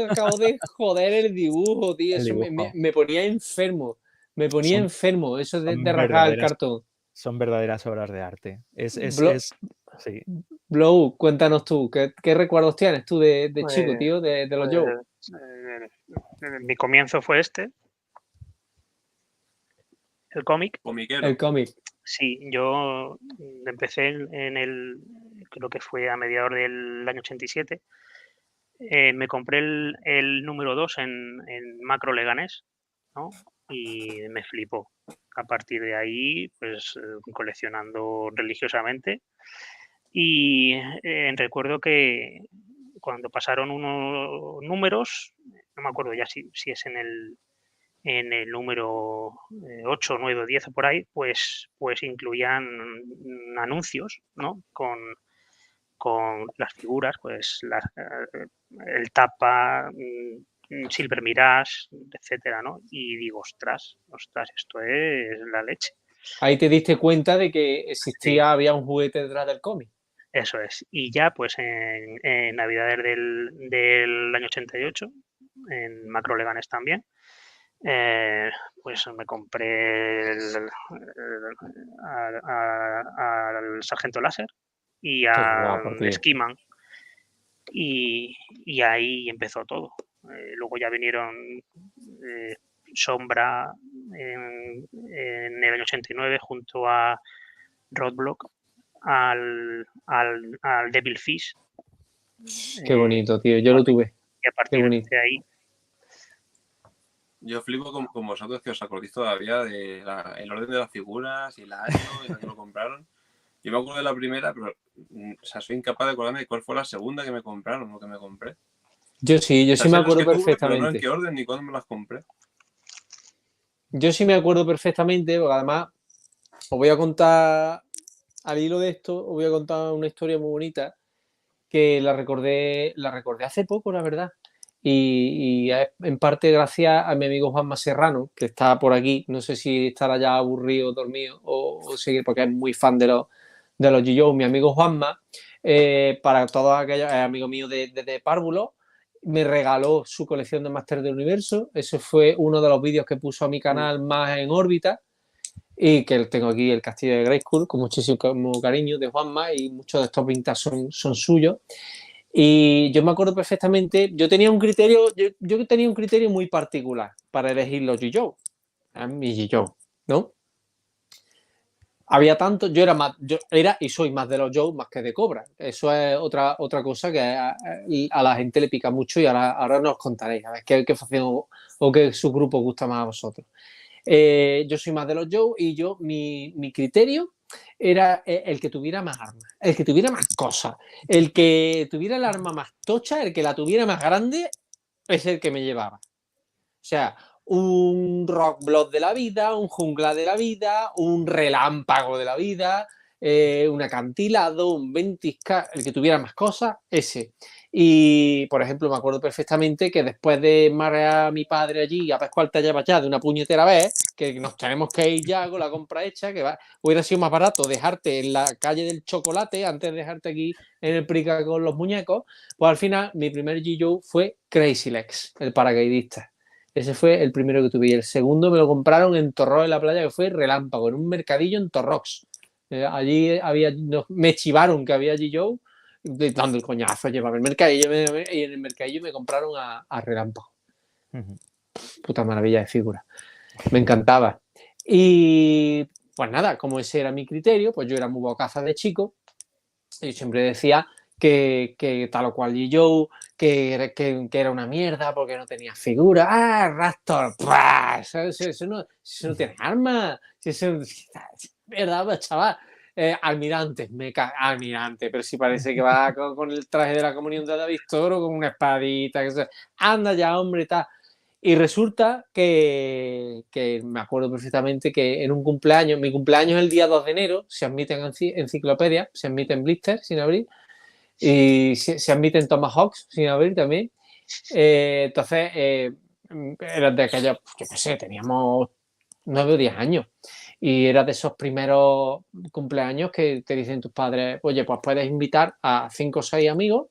Acabo de joder el dibujo, tío. Eso me ponía enfermo. Me ponía enfermo eso de rajar el cartón. Son verdaderas obras de arte. Sí. Blow, cuéntanos tú, ¿qué recuerdos tienes tú de chico, tío, de los Joe? Mi comienzo fue el cómic. El cómic. Sí, yo empecé creo que fue a mediados del año 87. Me compré el número 2 en Macro Leganés, ¿no? Y me flipó. A partir de ahí, pues coleccionando religiosamente. Y recuerdo que cuando pasaron unos números, no me acuerdo ya si es en el número 8, 9 o 10 o por ahí, pues incluían anuncios, ¿no? Con las figuras, pues el Tapa, Silver Mirage, etcétera, ¿no? Y digo, ostras, esto es la leche. Ahí te diste cuenta de que existía, había un juguete detrás del cómic. Eso es. Y ya, pues en Navidades del año 88, en Macro Leganés también, pues me compré al Sargento Láser y al Skiman. Y ahí empezó todo. Luego ya vinieron Sombra en el año 89 junto a Roadblock, al Devil Fish. Qué bonito, tío. Yo lo tuve. Y a partir de ahí. Yo flipo con vosotros, que os acordáis todavía del orden de las figuras y el año en el que lo compraron. Yo me acuerdo de la primera, pero soy incapaz de acordarme de cuál fue la segunda que me compraron o que me compré. Yo sí me acuerdo perfectamente. Pero no en qué orden ni cuándo me las compré. Yo sí me acuerdo perfectamente, porque además os voy a contar, al hilo de esto, os voy a contar una historia muy bonita que la recordé hace poco, la verdad. Y en parte gracias a mi amigo Juanma Serrano, que está por aquí. No sé si estará ya aburrido, dormido o seguir, porque es muy fan de los G.I. Mi amigo Juanma, para todos aquellos, es amigo mío de Párvulo, me regaló su colección de Máster del Universo. Ese fue uno de los vídeos que puso a mi canal más en órbita. Y que tengo aquí el castillo de Grayskull con muchísimo cariño de Juanma, y muchos de estos vintage son suyos. Y yo me acuerdo perfectamente, yo tenía un criterio muy particular para elegir los G.I. Mi G.I., ¿no? Había tanto, yo era y soy más de los Joe más que de Cobra. Eso es otra cosa que a la gente le pica mucho, y ahora nos contaréis a ver qué facción o qué subgrupo gusta más a vosotros. Yo soy más de los Joe, y mi criterio era el que tuviera más armas, el que tuviera más cosas, el que tuviera el arma más tocha, el que la tuviera más grande, es el que me llevaba. O sea, un Rock Blood de la vida, un Jungla de la vida, un Relámpago de la vida, un acantilado, un ventisca, el que tuviera más cosas, ese. Y, por ejemplo, me acuerdo perfectamente que después de marear a mi padre allí, a ver cuál te llevas ya de una puñetera vez, que nos tenemos que ir ya con la compra hecha, que hubiera sido más barato dejarte en la calle del chocolate antes de dejarte aquí en el Prica con los muñecos, pues al final mi primer G.I. fue Crazy Legs, el paracaidista. Ese fue el primero que tuve. Y el segundo me lo compraron en Torró de la Playa, que fue Relámpago, en un mercadillo en Torrox. Allí me chivaron que había G.I. dando el coñazo, llevaba el mercadillo y en el mercadillo me compraron a Relámpago. Puta maravilla de figura. Me encantaba. Y pues nada, como ese era mi criterio, pues yo era muy bocaza de chico y siempre decía que tal o cual G.I. que era una mierda porque no tenía figura. ¡Ah, Raptor! Eso no tiene armas. Eso, ¿verdad, chaval? Almirante, Almirante, pero si parece que va con el traje de la comunión de David Toro, con una espadita, anda ya, hombre, tal. Y resulta que me acuerdo perfectamente que en un cumpleaños, mi cumpleaños es el día 2 de enero, se admiten enciclopedias, se admiten blisters sin abrir, y se admiten tomahawks sin abrir también. Entonces, era de aquella, yo qué sé, teníamos 9 o 10 años. Y era de esos primeros cumpleaños que te dicen tus padres, oye, pues puedes invitar a 5 o 6 amigos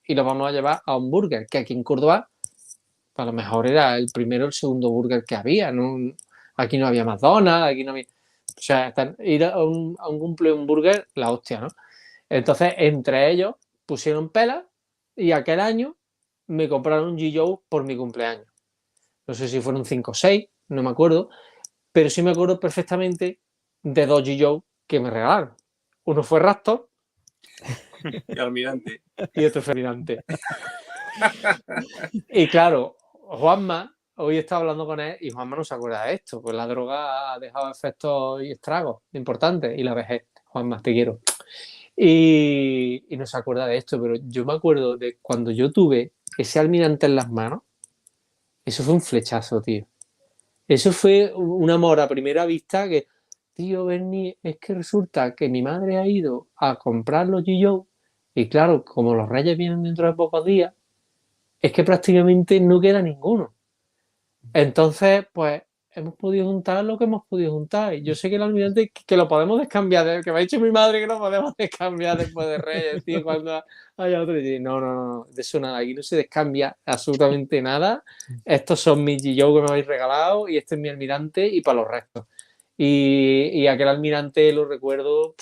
y los vamos a llevar a un burger, que aquí en Córdoba a lo mejor era el primero o el segundo burger que había. ¿No? Aquí no había McDonald's, aquí no había... O sea, ir a un cumple un burger, la hostia, ¿no? Entonces, entre ellos pusieron pela y aquel año me compraron un G.I. por mi cumpleaños. No sé si fueron 5 o 6, no me acuerdo, pero sí me acuerdo perfectamente de 2 G.I. que me regalaron. Uno fue Raptor Y Almirante. y otro fue Almirante. Y claro, Juanma, hoy he estado hablando con él y Juanma no se acuerda de esto, pues la droga ha dejado efectos y estragos importantes y la vejez. Juanma, te quiero. Y no se acuerda de esto, pero yo me acuerdo de cuando yo tuve ese Almirante en las manos, eso fue un flechazo, tío. Eso fue un amor a primera vista que, tío, Bernie, es que resulta que mi madre ha ido a comprar los G.I. y claro, como los Reyes vienen dentro de pocos días, es que prácticamente no queda ninguno. Entonces, pues, hemos podido juntar lo que hemos podido juntar. Y yo sé que el Almirante que lo podemos descambiar, que me ha dicho mi madre que lo podemos descambiar después de Reyes, tío, cuando haya otro. Y no, de eso nada, aquí no se descambia absolutamente nada. Estos son mis G.I. que me habéis regalado y este es mi Almirante y para los restos. Y aquel Almirante lo recuerdo,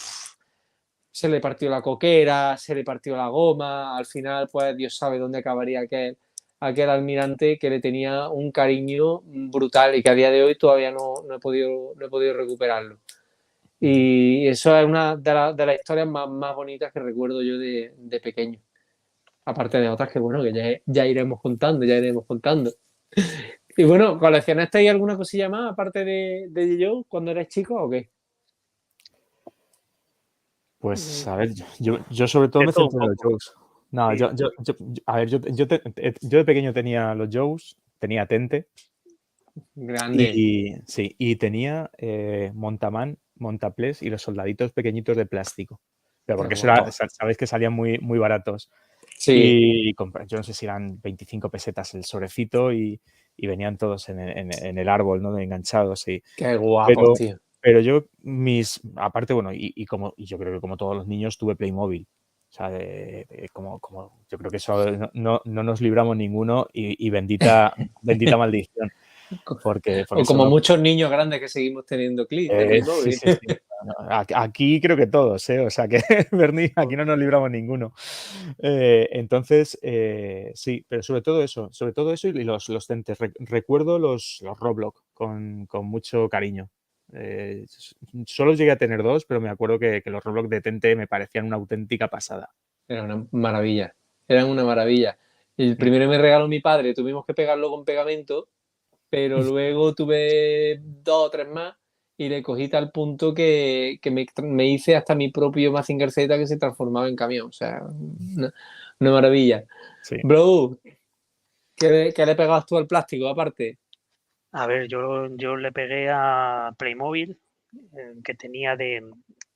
se le partió la coquera, se le partió la goma, al final, pues Dios sabe dónde acabaría aquel Almirante que le tenía un cariño brutal y que a día de hoy todavía no he podido recuperarlo. Y eso es una de las historias más bonitas que recuerdo yo de pequeño. Aparte de otras que, bueno, que ya iremos contando. Y bueno, ¿coleccionasteis alguna cosilla más aparte de G.I. cuando eres chico o qué? Pues a ver, yo sobre todo me centro en los Joes. No, Sí. a ver, yo de pequeño tenía los Joes, tenía Tente Grande. y tenía Montaman, Montaples y los soldaditos pequeñitos de plástico. Pero porque eso era, sabéis que salían muy, muy baratos. Sí. Y yo no sé si eran 25 pesetas el sobrecito y venían todos en el árbol, ¿no? Enganchados. Y, Qué guapo, tío. pero yo, aparte, bueno, y yo creo que como todos los niños tuve Playmobil. O sea, como yo creo que eso no nos libramos ninguno y bendita maldición. Porque o como muchos niños grandes que seguimos teniendo clics de Playmobil. Sí. Aquí creo que todos, ¿eh? O sea que, Bernie, aquí no nos libramos ninguno. Entonces, sí, pero sobre todo eso y los Tentes. Recuerdo los Roblox con mucho cariño. Solo llegué a tener 2, pero me acuerdo que los Roblox de Tente me parecían una auténtica pasada. Eran una maravilla. El primero me regaló mi padre, tuvimos que pegarlo con pegamento, pero luego tuve 2 o 3 más y le cogí tal punto que me hice hasta mi propio Mazinger Z que se transformaba en camión. O sea, una maravilla. Sí. Bro, ¿qué le pegabas tú al plástico aparte? A ver, yo le pegué a Playmobil, que tenía de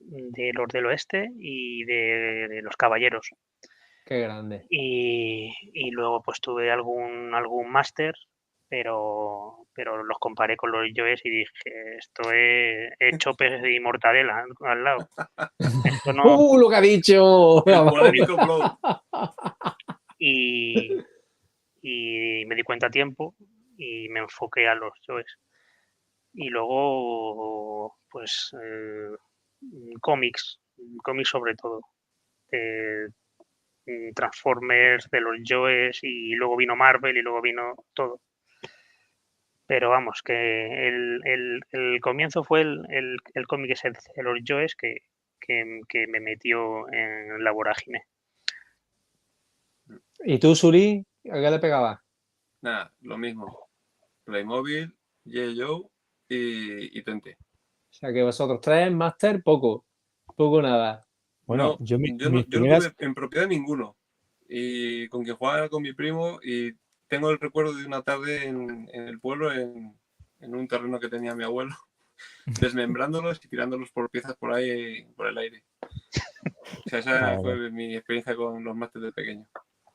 de los del oeste y de los caballeros. Qué grande. Y luego pues tuve algún máster, pero los comparé con los Joes y dije, esto es chopes y mortadela al lado. Esto no... Lo que ha dicho! El polémico Blow. Y me di cuenta a tiempo y me enfoqué a los Joes. Y luego, pues, cómics sobre todo. Transformers, de los Joes, y luego vino Marvel y luego vino todo. Pero vamos, que el comienzo fue el cómic ese de los Joes que me metió en la vorágine. ¿Y tú, Suri, a qué le pegabas? Nada, lo mismo. Playmobil, G.I. Joe y Tente. O sea, que vosotros tres, máster, poco nada. Bueno, No, yo yo mis no primeras... tuve en propiedad ninguno. Y con quien jugaba con mi primo y tengo el recuerdo de una tarde en el pueblo, en un terreno que tenía mi abuelo, desmembrándolos y tirándolos por piezas por ahí, por el aire. O sea, esa fue mi experiencia con los másters de pequeño.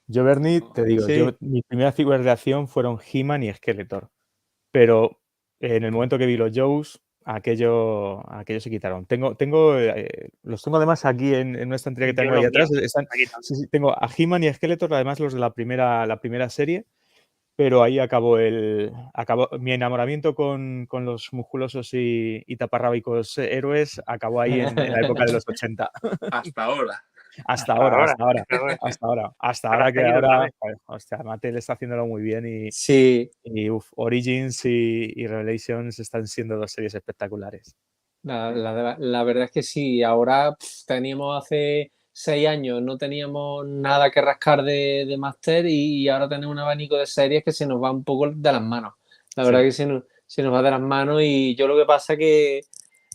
Yo, Bernie, te digo, Sí. mis primeras figuras de acción fueron He-Man y Skeletor. Pero en el momento que vi los Joes, aquello se quitaron. Los tengo además aquí en una estantería que tengo ahí atrás. Sí, tengo a He-Man y a Skeletor, además los de la primera serie, pero ahí acabó mi enamoramiento con los musculosos y taparrábicos héroes, acabó ahí en la época de los 80. Hasta ahora. Hasta ahora, que seguido otra ahora, vez. joder, hostia, Mattel está haciéndolo muy bien y Sí, Origins y Revelations están siendo dos series espectaculares. la verdad es que sí. Ahora teníamos hace 6 años, no teníamos nada que rascar de máster y ahora tenemos un abanico de series que se nos va un poco de las manos. La verdad Sí. que se nos va de las manos y yo lo que pasa que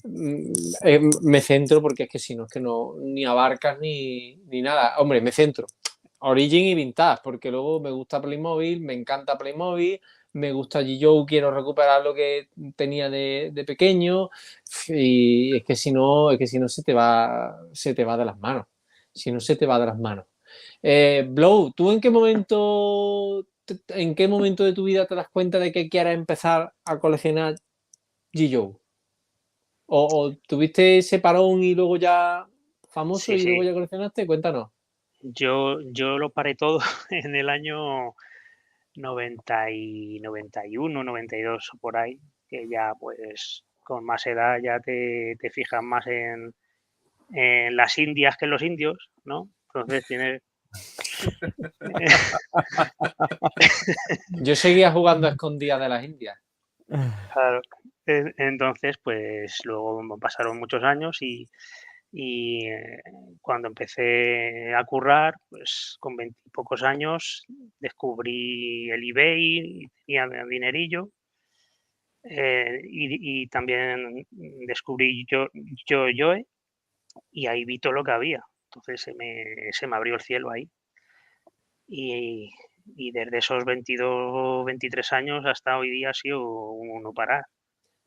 me centro porque es que si no, es que no ni abarcas ni nada. Hombre, me centro. Origin y Vintage, porque luego me gusta Playmobil, me encanta Playmobil, me gusta G.I. quiero recuperar lo que tenía de pequeño y es que si no se te va de las manos. Si no se te va de las manos. Blow, ¿tú en qué momento de tu vida te das cuenta de que quieras empezar a coleccionar G.I. ¿O tuviste ese parón y luego ya famoso Sí, y luego sí. ya coleccionaste? Cuéntanos. Yo lo paré todo en el año 91, 92 o por ahí, que ya pues con más edad ya te fijas más en las indias que en los indios, ¿no? Entonces tienes... Yo seguía jugando a escondidas de las Indias. Claro. Entonces, pues luego pasaron muchos años y cuando empecé a currar, pues con 20 y pocos años descubrí el eBay y tenía dinerillo. Y también descubrí Joe y ahí vi todo lo que había. Entonces se me abrió el cielo ahí. Y desde esos 22, 23 años hasta hoy día ha sido un no parar.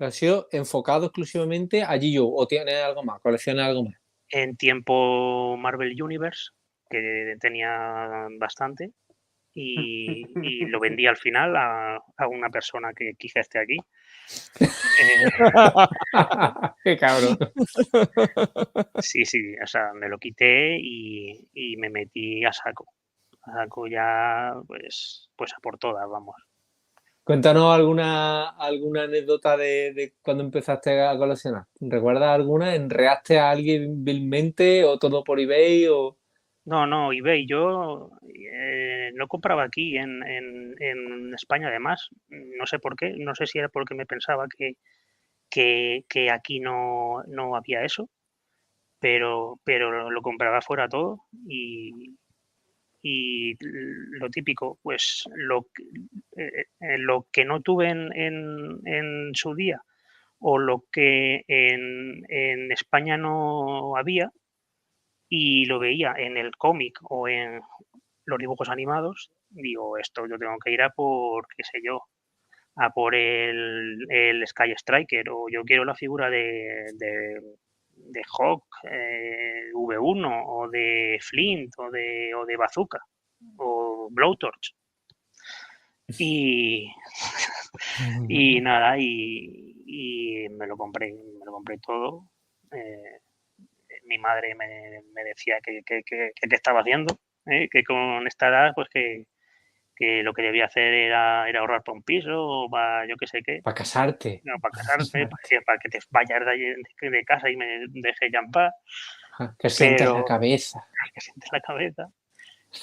¿Ha sido enfocado exclusivamente a G.I. o tiene algo más? ¿Colecciona algo más? En tiempo Marvel Universe, que tenía bastante, y lo vendí al final a una persona que quizá esté aquí. ¡Qué cabrón! Sí, o sea, me lo quité y me metí a saco. A saco ya, pues a por todas, vamos. Cuéntanos alguna anécdota de cuando empezaste a coleccionar. ¿Recuerdas alguna? ¿Enreaste a alguien vilmente o todo por eBay? No, eBay, yo no compraba aquí en España, además. No sé por qué, no sé si era porque me pensaba que aquí no había eso, pero lo compraba fuera todo y lo típico, pues lo que no tuve en su día o lo que en España no había y lo veía en el cómic o en los dibujos animados, digo, esto yo tengo que ir a por, qué sé yo, a por el Sky Striker o yo quiero la figura Hawk V1 o de Flint o de Bazooka o Blowtorch. Y nada, y me lo compré todo. Mi madre me decía que estaba haciendo, que con esta edad pues que lo que debía hacer era ahorrar para un piso o para yo qué sé qué. Para casarte. No, para casarme, para que te vayas de casa y me dejes ya en paz. Que sientes la Pero cabeza. que sientes la cabeza.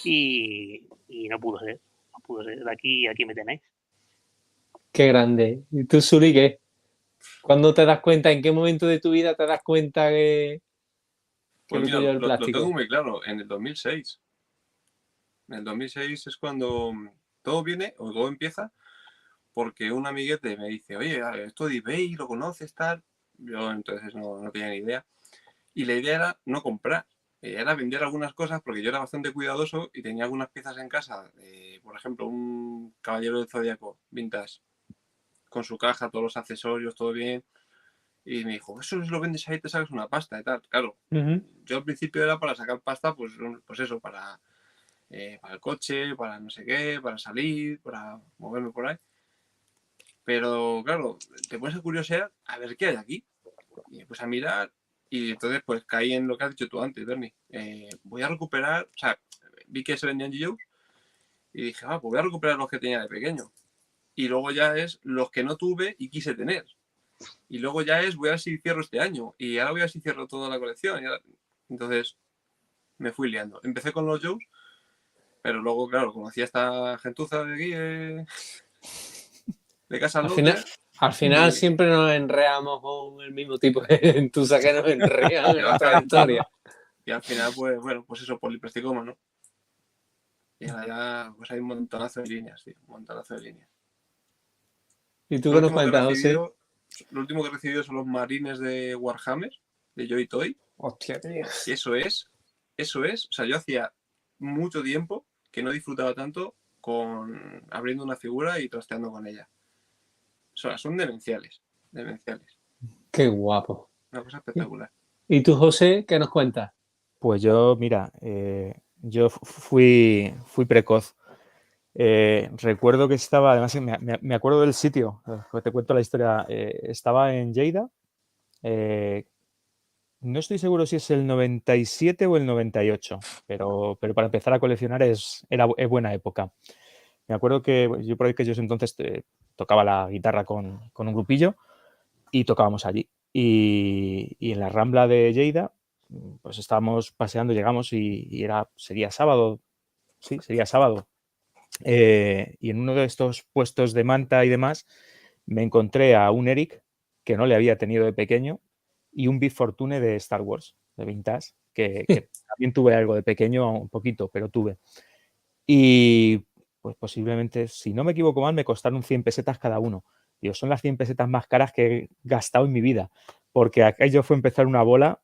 Y no pudo ser. No pudo ser. Aquí me tenéis. Qué grande. ¿Y tú, Suri, qué? ¿Cuándo te das cuenta? ¿En qué momento de tu vida te das cuenta que Pues lo mira, tuyo es el lo plástico? tengo muy claro, en el 2006. En el 2006 es cuando todo viene o todo empieza porque un amiguete me dice, oye, esto de eBay, ¿lo conoces, tal? Yo entonces no tenía ni idea. Y la idea era no comprar, era vender algunas cosas porque yo era bastante cuidadoso y tenía algunas piezas en casa, por ejemplo, un Caballero del Zodíaco vintage, con su caja, todos los accesorios, todo bien. Y me dijo, eso si lo vendes ahí te sacas una pasta y tal. Claro, yo al principio era para sacar pasta, pues eso, para el coche, para no sé qué, para salir, para moverme por ahí. Pero claro, te pones a curiosear a ver qué hay aquí. Y pues a mirar y entonces pues caí en lo que has dicho tú antes, Bernie. Voy a recuperar, o sea, vi que se vendían G.I. Joe y dije, pues voy a recuperar los que tenía de pequeño. Y luego ya es los que no tuve y quise tener. Y luego ya es, voy a ver si cierro este año. Y ahora voy a ver si cierro toda la colección. Entonces me fui liando. Empecé con los Joes, pero luego, claro, conocí a esta gentuza de aquí, de Casa Lote. Al final siempre nos enreamos con el mismo tipo de gentuza que nos enrean en otra historia. Y al final, pues bueno, pues eso, poliplasticoma, ¿no? Y ahora ya pues hay un montonazo de líneas, tío, un montonazo de líneas. ¿Y tú qué nos cuentas, José? Lo último que he recibido son los marines de Warhammer, de Joy Toy. Hostia, tío. Y eso es, o sea, yo hacía mucho tiempo que no disfrutaba tanto con abriendo una figura y trasteando con ella. O sea, son demenciales. Qué guapo. Una cosa espectacular. ¿Y tú, José, qué nos cuentas? Pues yo, mira, yo fui precoz. Recuerdo que estaba, además me acuerdo del sitio, te cuento la historia, estaba en Lleida, no estoy seguro si es el 97 o el 98, pero para empezar a coleccionar es buena época. Me acuerdo que yo por aquellos entonces tocaba la guitarra con un grupillo y tocábamos allí. Y en la Rambla de Lleida, pues estábamos paseando, llegamos y sería sábado. Sí, sería sábado. Y en uno de estos puestos de manta y demás, me encontré a un Eric que no le había tenido de pequeño y un Big Fortune de Star Wars, de vintage, que también tuve algo de pequeño, un poquito, pero tuve. Y pues posiblemente, si no me equivoco mal, me costaron 100 pesetas cada uno. Digo, son las 100 pesetas más caras que he gastado en mi vida, porque aquello fue empezar una bola,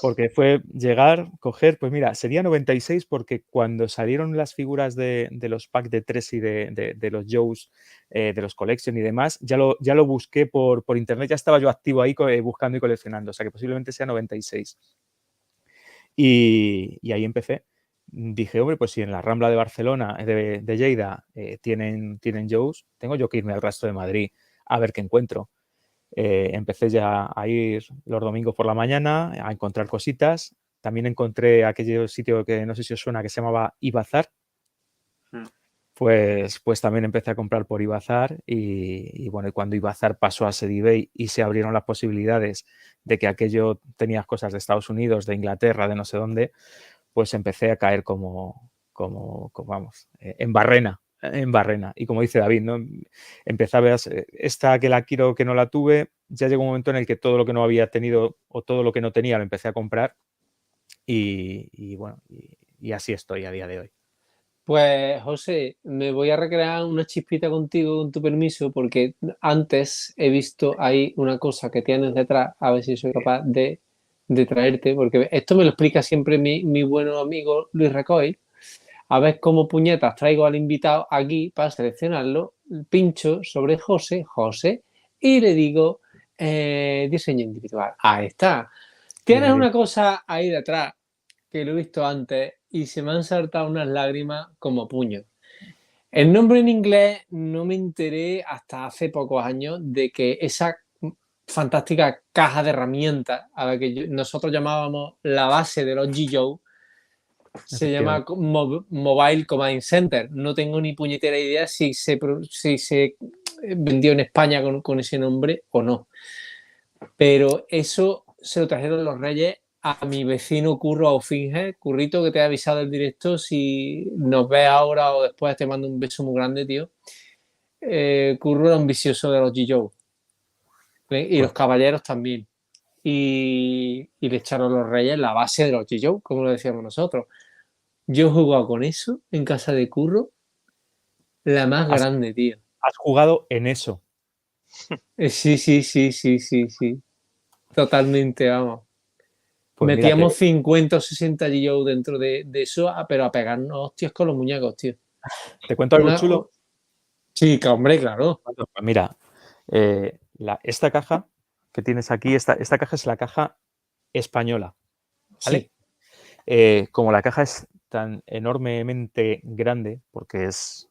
porque fue llegar, coger, pues mira, sería 96 porque cuando salieron las figuras de los packs de 3 y de los Joes, de los Collection y demás, ya lo busqué por internet, ya estaba yo activo ahí buscando y coleccionando, o sea que posiblemente sea 96. Y ahí empecé. Dije, hombre, pues si en la Rambla de Barcelona, de Lleida, tienen Joes, tengo yo que irme al Rastro de Madrid a ver qué encuentro. Empecé ya a ir los domingos por la mañana a encontrar cositas. También encontré aquel sitio que no sé si os suena, que se llamaba iBazar. Pues también empecé a comprar por iBazar y bueno, y cuando iBazar pasó a ser eBay y se abrieron las posibilidades de que aquello tenías cosas de Estados Unidos, de Inglaterra, de no sé dónde, pues empecé a caer como vamos, en barrena. Y como dice David, ¿no? Empecé a ver esta que la quiero, que no la tuve, ya llegó un momento en el que todo lo que no había tenido o todo lo que no tenía lo empecé a comprar y bueno, y así estoy a día de hoy. Pues, José, me voy a recrear una chispita contigo, con tu permiso, porque antes he visto ahí una cosa que tienes detrás, a ver si soy capaz de traerte, porque esto me lo explica siempre mi buen amigo Luis Recoy. A ver cómo puñetas traigo al invitado aquí para seleccionarlo, pincho sobre José, y le digo diseño individual. Ahí está. Tienes Dime, una dime. cosa ahí detrás que lo he visto antes y se me han saltado unas lágrimas como puños. El nombre en inglés no me enteré hasta hace pocos años de que esa fantástica caja de herramientas a la que nosotros llamábamos la base de los G-Joe se llama Efectivamente. Mobile Command Center. No tengo ni puñetera idea si se vendió en España con ese nombre o no. Pero eso se lo trajeron los Reyes a mi vecino Curro Aufinge. Currito, que te he avisado del directo. Si nos ves ahora o después, te mando un beso muy grande, tío. Curro era un vicioso de los G-Joe. Y los Pues caballeros también. Y le echaron los Reyes la base de los G-Joe, como lo decíamos nosotros. Yo he jugado con eso en casa de Curro, la más has, grande, tío. has jugado en eso. Sí, sí, sí, sí, sí, sí. Totalmente, vamos. Pues mira, Metíamos 50 o 60 G.O. dentro de eso, pero a pegarnos hostias con los muñecos, tío. te cuento algo chulo. Sí, que hombre, claro. Pues mira, esta caja que tienes aquí, esta caja es la caja española, ¿vale? Sí. Como la caja es tan enormemente grande, porque es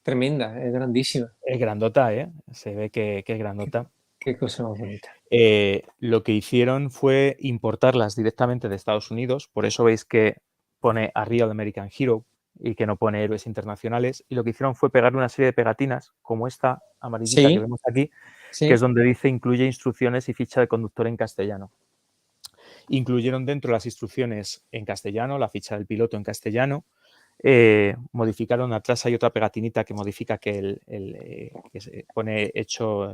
Tremenda, es grandísima. grandota, se ve que es grandota. Qué cosa más bonita. Lo que hicieron fue importarlas directamente de Estados Unidos, por eso veis que pone A Real American Hero y que no pone Héroes Internacionales, y lo que hicieron fue pegar una serie de pegatinas, como esta amarillita que Sí, vemos aquí, que es sí. donde dice incluye instrucciones y ficha de conductor en castellano. Incluyeron dentro las instrucciones en castellano, la ficha del piloto en castellano, modificaron atrás, hay otra pegatinita que modifica que se pone hecho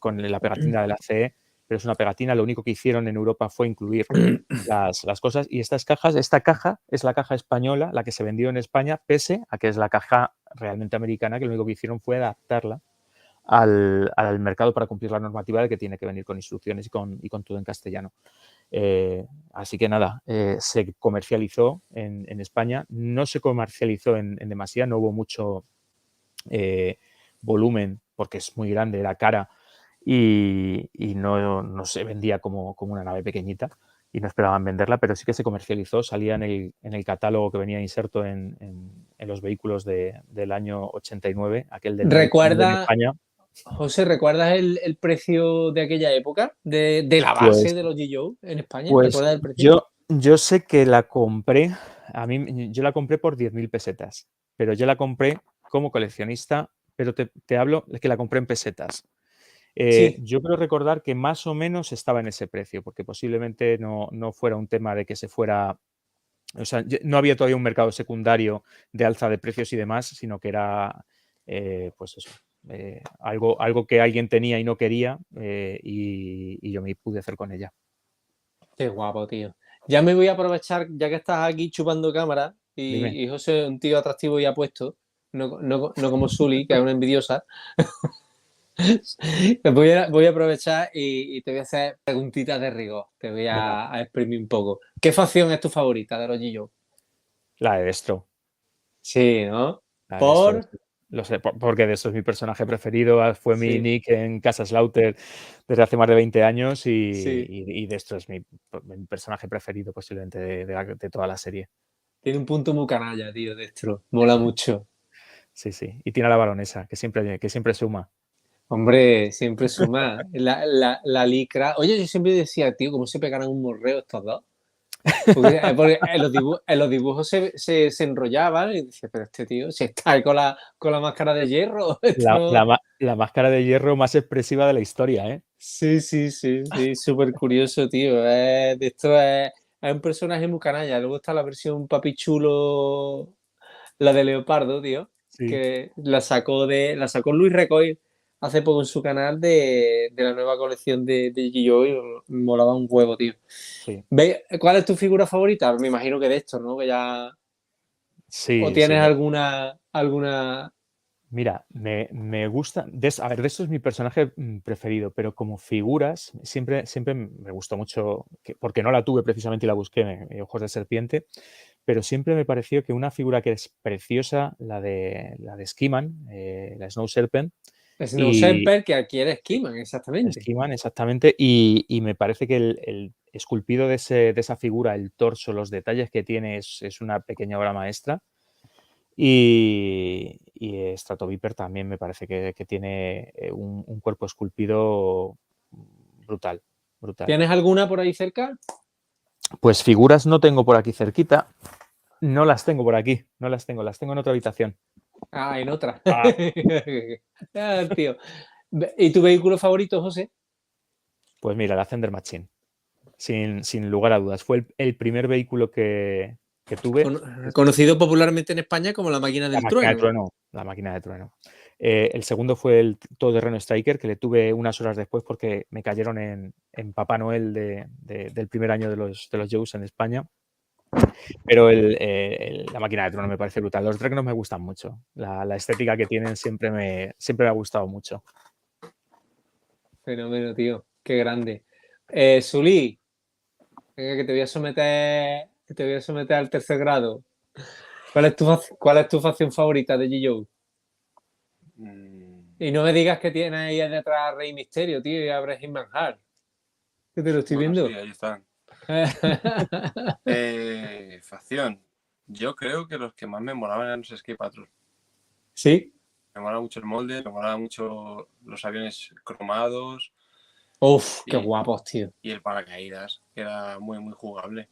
con la pegatina de la CE, pero es una pegatina. Lo único que hicieron en Europa fue incluir las cosas, y esta caja es la caja española, la que se vendió en España, pese a que es la caja realmente americana, que lo único que hicieron fue adaptarla al mercado para cumplir la normativa de que tiene que venir con instrucciones y con todo en castellano. Así que nada, se comercializó en España, no se comercializó en demasía, no hubo mucho volumen porque es muy grande, era cara y no se vendía como una nave pequeñita y no esperaban venderla, pero sí que se comercializó, salía en el catálogo que venía inserto en los vehículos del año 89, aquel del Made in ¿Recuerda, España. José, recuerdas el precio de aquella época de la Pues base de los G.O. en España? Pues ¿Recuerdas el precio? yo sé que la compré, yo la compré por 10.000 pesetas, pero yo la compré como coleccionista, pero te hablo de que la compré en pesetas. Sí, Yo creo recordar que más o menos estaba en ese precio, porque posiblemente no fuera un tema de que se fuera, o sea, no había todavía un mercado secundario de alza de precios y demás, sino que era, pues eso, algo que alguien tenía y no quería, y yo me pude hacer con ella. qué guapo, tío. Ya me voy a aprovechar, ya que estás aquí chupando cámara Dime. y José es un tío atractivo y apuesto, no como Sully, que es una envidiosa. Voy a aprovechar y te voy a hacer preguntitas de rigor. Te voy Venga, a exprimir un poco. ¿Qué facción es tu favorita de los G.I.O.? la de Destro. Sí, ¿no? La de Destro, Por... lo sé, porque Destro es mi personaje preferido. Fue mi Sí, nick en Casa Slaughter desde hace más de 20 años sí. y Destro es mi personaje preferido posiblemente de toda la serie. Tiene un punto muy canalla, tío, destro. Mola mucho. Sí, sí. Y tiene a la baronesa, que siempre suma. Hombre, siempre suma. La licra. Oye, yo siempre decía, tío, ¿cómo se pegaran un morreo estos dos? Porque en los dibujos se enrollaban y decía, pero este tío, si está ahí con la máscara de hierro. Esto no... La máscara de hierro más expresiva de la historia, ¿eh? Sí, sí, sí, sí, súper curioso, tío. Es un personaje muy canalla. Luego está la versión papichulo, la de Leopardo, tío, Sí, que la sacó Luis Recoil hace poco en su canal de la nueva colección de G.I.O. y me molaba un huevo, tío. sí. ¿Cuál es tu figura favorita? Me imagino que de esto, ¿no? Que ya... ¿O Sí, sí. tienes alguna... Mira, me gusta. A ver, de esto es mi personaje preferido, pero como figuras, siempre me gustó mucho, porque no la tuve precisamente y la busqué, Ojos de Serpiente, pero siempre me pareció que una figura que es preciosa, la de Skiman, la Snow Serpent, Snow Y Semper, que adquiere Esquiman, exactamente. Esquiman, exactamente. Y me parece que el esculpido de esa figura, el torso, los detalles que tiene, es una pequeña obra maestra. Y Stratoviper también me parece que tiene un cuerpo esculpido brutal, brutal. ¿Tienes alguna por ahí cerca? Pues figuras no tengo por aquí cerquita. No las tengo por aquí, no las tengo en otra habitación. Ah, en otra. Ah. Ah, tío. ¿Y tu vehículo favorito, José? Pues mira, la Thunder Machine, sin lugar a dudas. Fue el primer vehículo que tuve. Conocido popularmente en España como la máquina La del máquina de trueno. trueno. La máquina de trueno. El segundo fue el todoterreno Striker, que le tuve unas horas después porque me cayeron en Papá Noel del primer año de los Joes en España. Pero la máquina de trueno me parece brutal. Los Dreadnoughts me gustan mucho. La estética que tienen siempre me ha gustado mucho. Fenómeno, tío. Qué grande. Sully, venga, que te voy a someter al tercer grado. ¿Cuál es tu facción favorita de G.I. Y no me digas que tienes ahí detrás a Rey Misterio, tío, y a Brahim Manhar. Que te lo estoy viendo. Sí, ahí están. Facción. Yo creo que los que más me molaban eran los Escape Patrol. ¿Sí? Me molaba mucho el molde, me molaban mucho los aviones cromados. Uf, qué guapos, tío. Y el paracaídas, que era muy, muy jugable.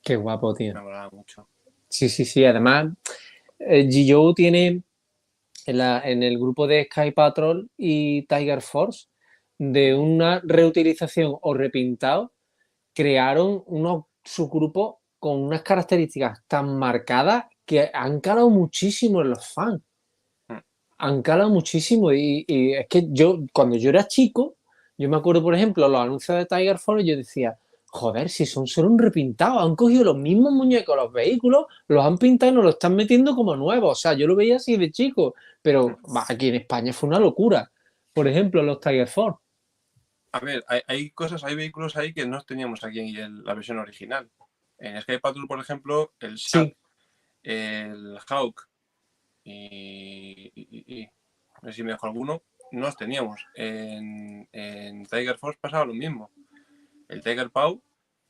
Qué guapo, tío. Me molaba mucho. Sí. Además, G.I. tiene en el grupo de Sky Patrol y Tiger Force, de una reutilización o repintado, crearon unos subgrupos con unas características tan marcadas que han calado muchísimo en los fans. Han calado muchísimo y es que cuando yo era chico, yo me acuerdo, por ejemplo, los anuncios de Tiger Force, yo decía, joder, si son solo un repintado, han cogido los mismos muñecos, los vehículos, los han pintado y nos los están metiendo como nuevos. O sea, yo lo veía así de chico, pero aquí en España fue una locura. Por ejemplo, los Tiger Force. A ver, hay vehículos ahí que no teníamos aquí en la versión original. En Sky Patrol, por ejemplo, el Shark, Sí. el Hawk y no sé si me dejo alguno, no los teníamos. En Tiger Force pasaba lo mismo. El Tiger Paw,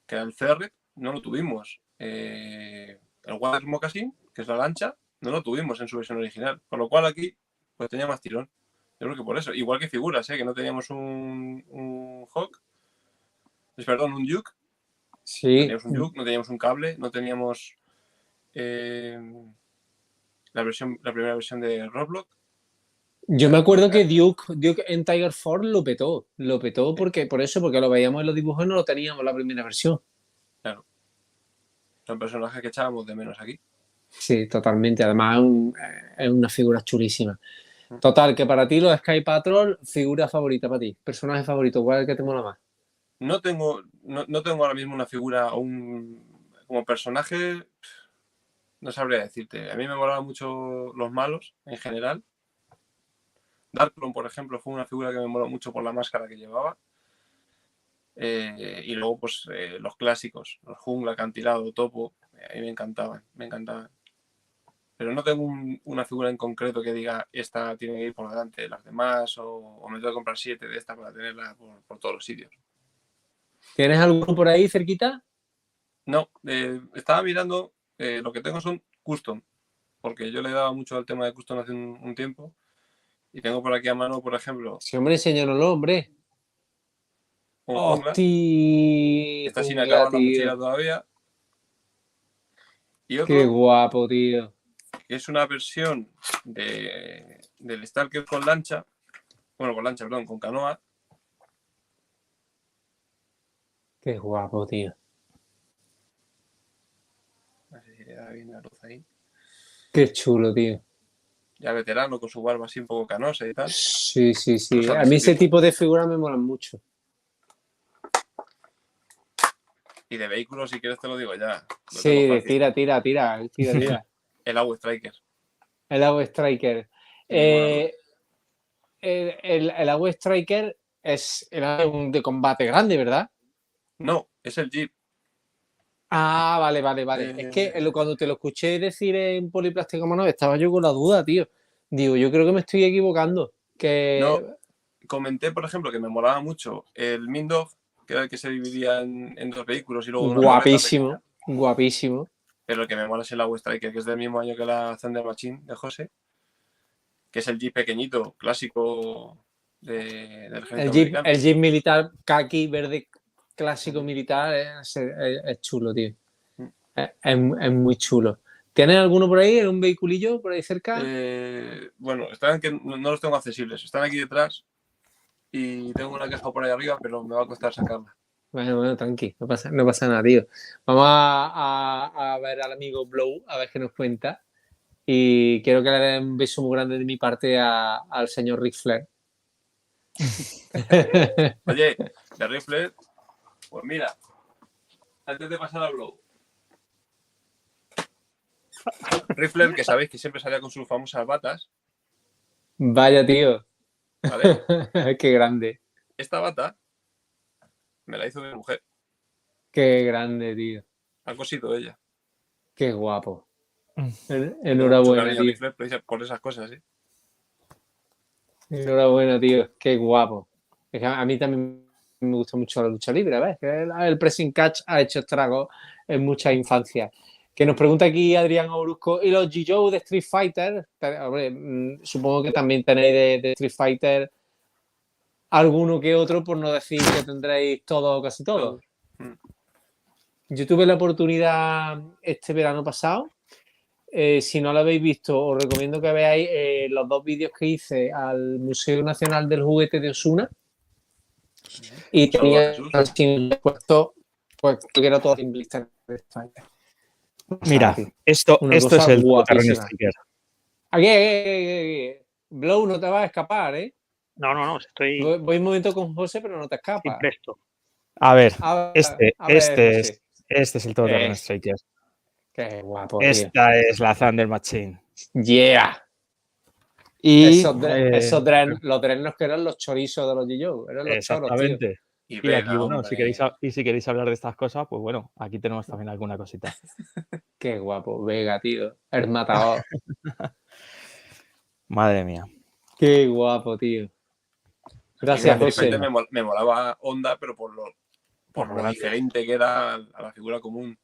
que era el Ferret, no lo tuvimos. El Water Moccasin, que es la lancha, no lo tuvimos en su versión original. Con lo cual aquí pues tenía más tirón. Yo creo que por eso. Igual que figuras, que no teníamos un Hawk. Perdón, un Duke. Sí. No teníamos un Duke, no teníamos un cable, no teníamos la primera versión de Roblox. Yo me acuerdo que Duke en Tiger Force lo petó porque lo veíamos en los dibujos y no lo teníamos en la primera versión. Claro. Son personajes que echábamos de menos aquí. Sí, totalmente. Además es una figura chulísima. Total, que para ti los Sky Patrol, figura favorita para ti, personaje favorito, ¿cuál es el que te mola más? No tengo ahora mismo una figura como personaje, no sabría decirte. A mí me molaban mucho los malos en general. Darkblade, por ejemplo, fue una figura que me moló mucho por la máscara que llevaba. Y luego, pues, los clásicos, los Jungla, Acantilado, Topo, a mí me encantaban. Pero no tengo una figura en concreto que diga, esta tiene que ir por delante de las demás, o me tengo que comprar 7 de esta para tenerla por todos los sitios. ¿Tienes alguno por ahí cerquita? No, estaba mirando, lo que tengo son custom, porque yo le daba mucho al tema de custom hace un tiempo. Y tengo por aquí a mano, por ejemplo. Sí, hombre, enséñanoslo, hombre. Un Jungla. ¡Hostia! Está sin acabar la mochila todavía. Y otro, qué guapo, tío. Que es una versión del Stalker con lancha. Bueno, con canoa. Qué guapo, tío. No sé si le da bien la luz ahí. Qué chulo, tío. Ya veterano, con su barba así un poco canosa y tal. Sí. A mí ese tipo de figuras me molan mucho. Y de vehículos, si quieres te lo digo ya. Sí, tira. El AU Striker. El AU Striker. El AU Striker es el AU de combate grande, ¿verdad? No, es el Jeep. Ah, vale. Es que cuando te lo escuché decir en Poliplástico Mano, estaba yo con la duda, tío. Digo, yo creo que me estoy equivocando. Que... No, comenté, por ejemplo, que me molaba mucho el Mindog, que era el que se dividía en 2 vehículos y luego una guapísimo, furgoneta guapísimo. pero el que me mola es el Agua Striker, que es del mismo año que la Thunder Machine de José, que es el Jeep pequeñito, clásico del ejército americano. El Jeep militar khaki verde clásico militar es chulo, tío. Es muy chulo. ¿Tienes alguno por ahí, en un vehiculillo por ahí cerca? Bueno, están que no los tengo accesibles, están aquí detrás y tengo una caja por ahí arriba, pero me va a costar sacarla. Bueno, tranqui, no pasa nada, tío. Vamos a ver al amigo Blow, a ver qué nos cuenta. Y quiero que le den un beso muy grande de mi parte al señor Ric Flair. Oye, de Ric Flair, pues mira, antes de pasar a Blow. Ric Flair, que sabéis que siempre salía con sus famosas batas. Vaya, tío. ¿Vale? Qué grande. Esta bata me la hizo mi mujer. Qué grande, tío. Ha cosido ella. Qué guapo. Enhorabuena, tío. Ric Flair por esas cosas, ¿sí? Enhorabuena, tío. Qué guapo. Es que a mí también me gusta mucho la lucha libre, ¿ves? El pressing catch ha hecho estragos en muchas infancias. Que nos pregunta aquí Adrián Oruzco, ¿y los G-Joe de Street Fighter? Hombre, supongo que también tenéis de Street Fighter alguno que otro, por no decir que tendréis todo o casi todo. Yo tuve la oportunidad este verano pasado. Si no lo habéis visto, os recomiendo que veáis los 2 vídeos que hice al Museo Nacional del Juguete de Osuna. Y tenía puesto, pues creo que era todo sin blister de Fighter. Mira, esto es el guapísima. Striker. Aquí, Blow, no te vas a escapar, ¿eh? No, estoy... Voy un momento con José, pero no te escapas. Presto. A ver, este es el Todoterreno Striker. Qué guapo, Esta es la Thunder Machine. Yeah. Y los drenos que eran los chorizos de los G-Joe. Eran los exactamente. Choros, tío. Y aquí, bueno, si queréis hablar de estas cosas, pues bueno, aquí tenemos también alguna cosita. Qué guapo, Vega, tío. El matador. Madre mía. Qué guapo, tío. Gracias, José. Me molaba Honda, pero por lo diferente que era a la figura común.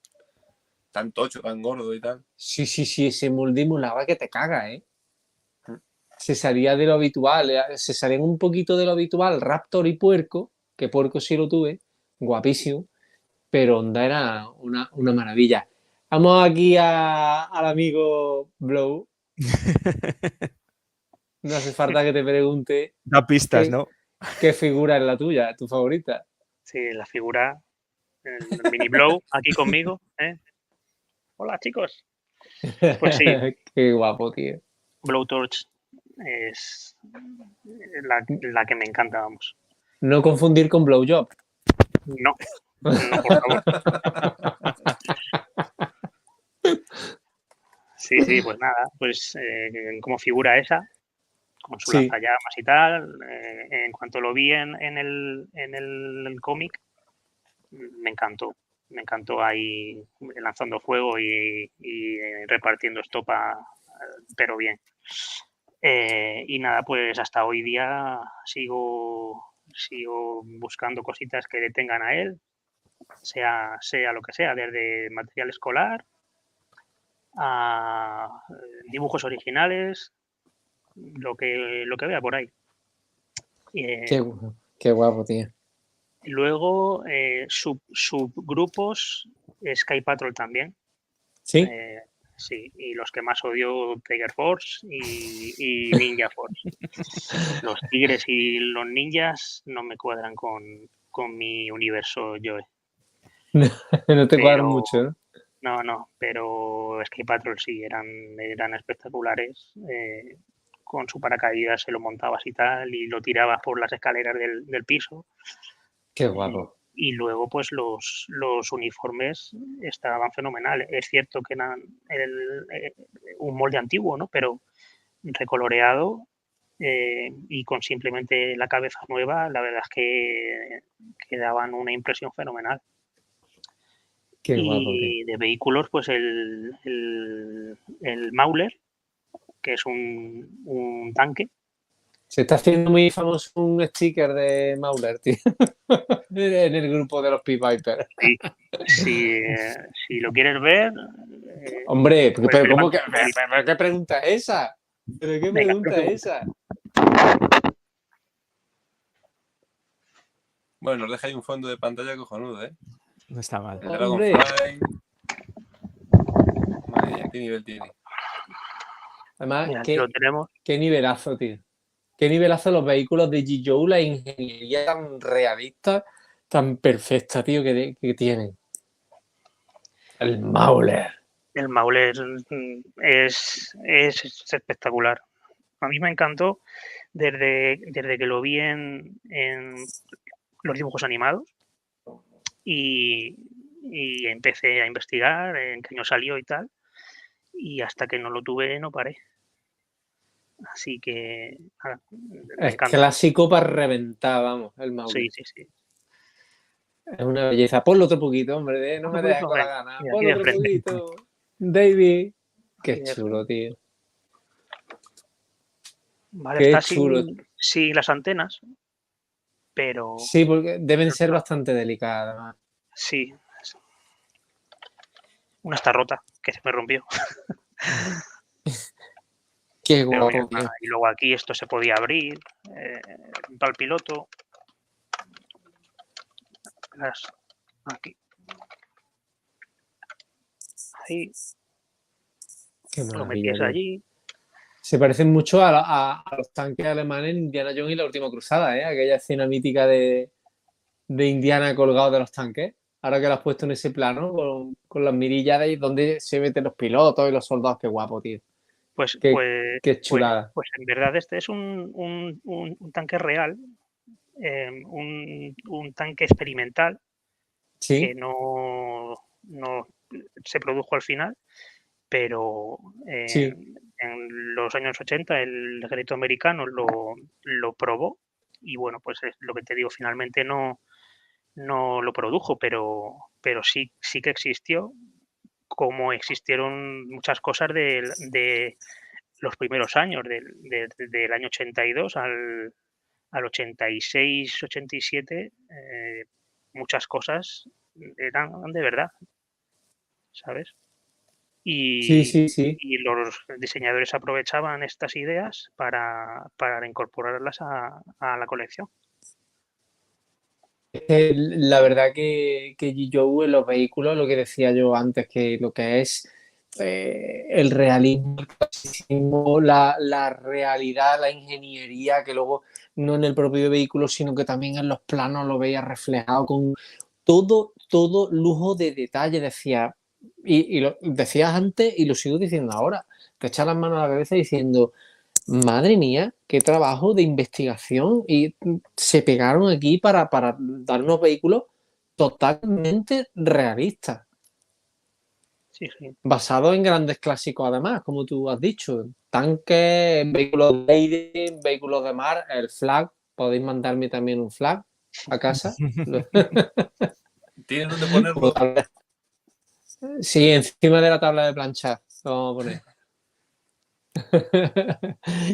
Tan tocho, tan gordo y tal. Sí, ese molde molaba que te caga, ¿eh? Se salía de lo habitual, se salían un poquito de lo habitual Raptor y Puerco, que Puerco sí lo tuve, guapísimo, pero Honda era una maravilla. Vamos aquí al amigo Blow. No hace falta que te pregunte. Da pistas, ¿no? ¿Qué figura es la tuya, tu favorita? Sí, la figura, el mini Blow, aquí conmigo, ¿eh? Hola, chicos. Pues sí. Qué guapo, tío. Blowtorch es la que me encanta, vamos. No confundir con Blowjob. No, por favor. Sí, pues nada, pues como figura esa, con su lanzallamas y tal, en cuanto lo vi en el cómic, me encantó ahí lanzando fuego y repartiendo estopa, pero bien. Y nada, pues hasta hoy día sigo buscando cositas que le tengan a él, sea lo que sea, desde material escolar a dibujos originales, lo que vea por ahí. Qué guapo, tío. Luego, subgrupos, Sky Patrol también. ¿Sí? Sí, y los que más odio, Tiger Force y Ninja Force. Los tigres y los ninjas no me cuadran con mi universo Joe. No te cuadran mucho, ¿no? No, pero Sky Patrol sí, eran espectaculares. Con su paracaídas se lo montabas y tal, y lo tirabas por las escaleras del piso. Qué guapo. Y luego, pues, los uniformes estaban fenomenales. Es cierto que eran un molde antiguo, ¿no? Pero recoloreado y con simplemente la cabeza nueva, la verdad es que daban una impresión fenomenal. Qué y guapo, tío. De vehículos, pues el Mauler, que es un tanque, Se está haciendo muy famoso un sticker de Mauler, tío. En el grupo de los P-Viper. Si lo quieres ver, Hombre, pues pero le ¿cómo mando que? un clip. ¿Pero qué pregunta es esa? ¿Pero qué Venga, pregunta es esa? Bueno, nos deja ahí un fondo de pantalla cojonudo, ¿eh? No está mal. El Hombre. Dragonfly. Madre mía, ¿qué nivel tiene? Además, Mira, aquí lo tenemos. qué nivelazo, tío. Qué nivelazo los vehículos de G.Joe, la ingeniería tan realista, tan perfecta, tío, que tienen. El Mauler. El Mauler es espectacular. A mí me encantó desde que lo vi en los dibujos animados y empecé a investigar en qué año salió y tal. Y hasta que no lo tuve, no paré. Así que nada, me Es encanta. clásico para reventar, vamos, el Mauler. Sí. Es una belleza. Ponlo otro poquito, hombre, no me dejes con la Venga, gana. mira, aquí Ponlo de otro frente. poquito. David. Qué Aquí de chulo, tío. Vale, Qué está chulo. sin las antenas, pero Sí, porque deben ser bastante delicadas, además. sí. Una está rota, que se me rompió. Qué Pero mira, guapo, tío. nada, y luego aquí esto se podía abrir para el piloto. Aquí. Ahí, Qué lo maravilla, metías tío. allí. Se parecen mucho a los tanques alemanes en Indiana Jones y la última cruzada, ¿eh? Aquella escena mítica de Indiana colgado de los tanques. Ahora que lo has puesto en ese plano, con las mirillas de ahí donde se meten los pilotos y los soldados. Qué guapo, tío. Qué chulada. Pues en verdad este es un tanque real, un tanque experimental Sí, que no se produjo al final, pero sí. en los años 80 el ejército americano lo probó y bueno, pues es lo que te digo, finalmente no lo produjo, pero sí que existió, como existieron muchas cosas de los primeros años, del año 82 al 86, 87, muchas cosas eran de verdad, ¿sabes? Sí, Y, sí, sí. y los diseñadores aprovechaban estas ideas para incorporarlas a la colección. La verdad que G.Joe en los vehículos, lo que decía yo antes, que lo que es el realismo, el clasicismo, la realidad, la ingeniería, que luego no en el propio vehículo, sino que también en los planos lo veía reflejado con todo lujo de detalle. Decía, y lo decías antes y lo sigo diciendo ahora, te echas las manos a la cabeza diciendo, madre mía, qué trabajo de investigación, y se pegaron aquí para darnos vehículos totalmente realistas, Sí. basados en grandes clásicos además, como tú has dicho, tanques, vehículos de aire, vehículos de mar, el flag, podéis mandarme también un flag a casa. ¿Tienes dónde ponerlo? Sí, encima de la tabla de planchar, lo vamos a poner.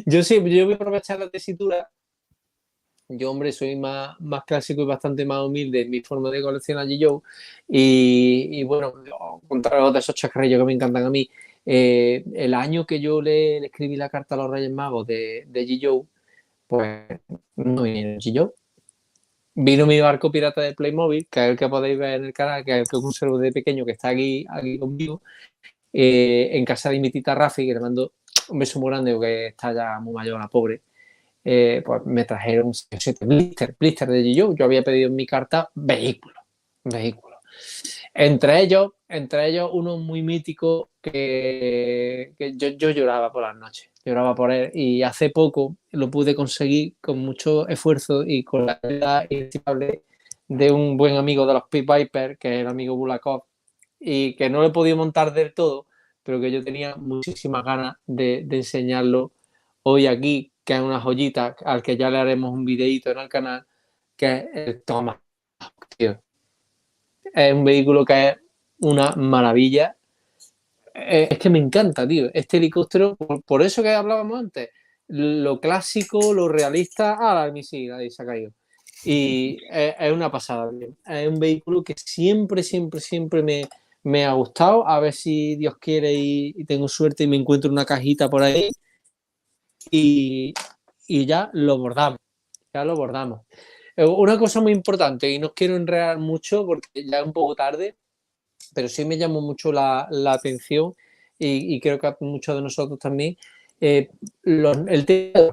yo voy a aprovechar la tesitura. Yo, hombre, soy más clásico y bastante más humilde en mi forma de coleccionar G.Joe. Y bueno, contrario de esos chascarrillos que me encantan a mí, el año que yo le escribí la carta a los Reyes Magos de G.Joe, pues no vino G.Joe. Vino mi barco pirata de Playmobil, que es el que podéis ver en el canal, que es el que conservo de pequeño, que está aquí conmigo, en casa de mi tita Rafi, que le mando un beso muy grande, porque está ya muy mayor, la pobre. Pues me trajeron 7 blister de G.Joe. Yo había pedido en mi carta vehículos. Entre ellos uno muy mítico que yo lloraba por las noches, lloraba por él, y hace poco lo pude conseguir con mucho esfuerzo y con la ayuda inestimable de un buen amigo de los Pit Viper, que es el amigo Bulakov, y que no lo he podido montar del todo, pero que yo tenía muchísimas ganas de enseñarlo hoy aquí, que es una joyita al que ya le haremos un videito en el canal, que es el Tomahawk, tío. Es un vehículo que es una maravilla. Es que me encanta, tío. Este helicóptero, por eso que hablábamos antes, lo clásico, lo realista. Ah, sí, ahí se ha caído. Y es una pasada. Es un vehículo que siempre me ha gustado. A ver si Dios quiere y tengo suerte y me encuentro una cajita por ahí. Y ya lo bordamos. Una cosa muy importante, y no quiero enredar mucho porque ya es un poco tarde, pero sí me llamó mucho la atención y creo que a muchos de nosotros también, el tema de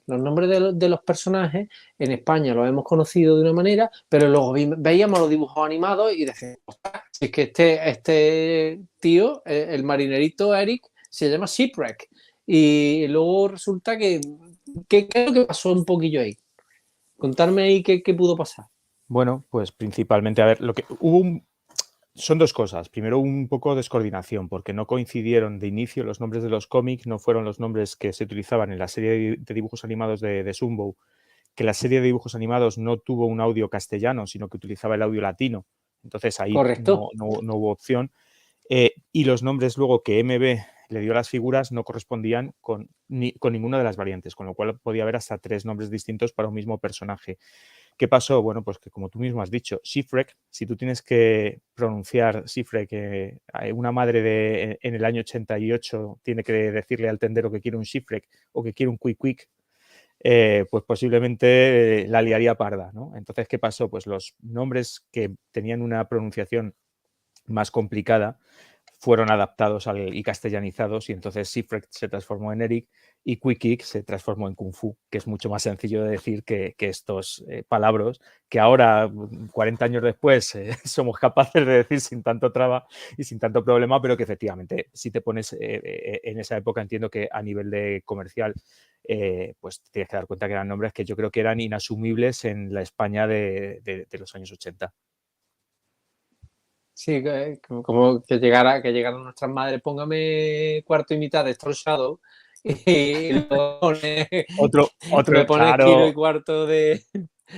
los nombres de los personajes. En España los hemos conocido de una manera, pero luego veíamos los dibujos animados y decíamos, si es que este tío, el marinerito Eric, se llama Shipwreck. Y luego resulta que ¿qué es lo que pasó un poquillo ahí? Contarme ahí qué pudo pasar. Bueno, pues principalmente, a ver, lo que son dos cosas. Primero, un poco de descoordinación, porque no coincidieron de inicio los nombres de los cómics, no fueron los nombres que se utilizaban en la serie de dibujos animados de Sunbow, que la serie de dibujos animados no tuvo un audio castellano, sino que utilizaba el audio latino. Entonces ahí Correcto. no hubo opción. Y los nombres luego que MB le dio a las figuras no correspondían con ninguna de las variantes, con lo cual podía haber hasta 3 nombres distintos para un mismo personaje. ¿Qué pasó? Bueno, pues que como tú mismo has dicho, Shipwreck, si tú tienes que pronunciar Shipwreck, una madre en el año 88 tiene que decirle al tendero que quiere un Shipwreck o que quiere un Quick, pues posiblemente la liaría parda, ¿no? Entonces, ¿qué pasó? Pues los nombres que tenían una pronunciación más complicada fueron adaptados y castellanizados, y entonces Shipwreck se transformó en Eric y Quick se transformó en Kung Fu, que es mucho más sencillo de decir que estos palabras que ahora, 40 años después, somos capaces de decir sin tanto traba y sin tanto problema, pero que efectivamente, si te pones en esa época, entiendo que a nivel de comercial, pues tienes que dar cuenta que eran nombres que yo creo que eran inasumibles en la España de los años 80. Sí, como que llegaran nuestras madres, póngame cuarto y mitad de Storm Shadow y me pones kilo y cuarto de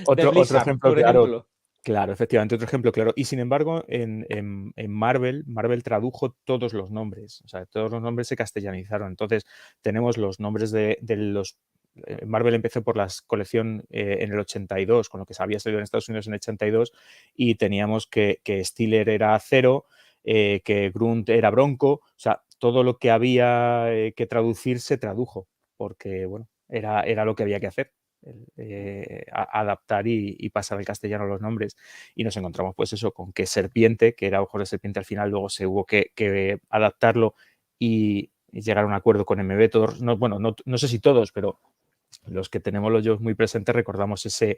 Otro Blizzard, ejemplo por claro. ejemplo. Claro, efectivamente, otro ejemplo claro. Y sin embargo, en Marvel tradujo todos los nombres. O sea, todos los nombres se castellanizaron. Entonces, tenemos los nombres de los... Marvel empezó por la colección en el 82, con lo que se había salido en Estados Unidos en el 82, y teníamos que Steeler era Zero, que Grunt era Bronco. O sea, todo lo que había que traducir se tradujo, porque, bueno, era lo que había que hacer. Adaptar y pasar al castellano los nombres, y nos encontramos pues eso con que Serpiente, que era Ojos de Serpiente al final, luego se hubo que adaptarlo y llegar a un acuerdo con MB. Todos, no sé si todos, pero los que tenemos los yo muy presentes recordamos ese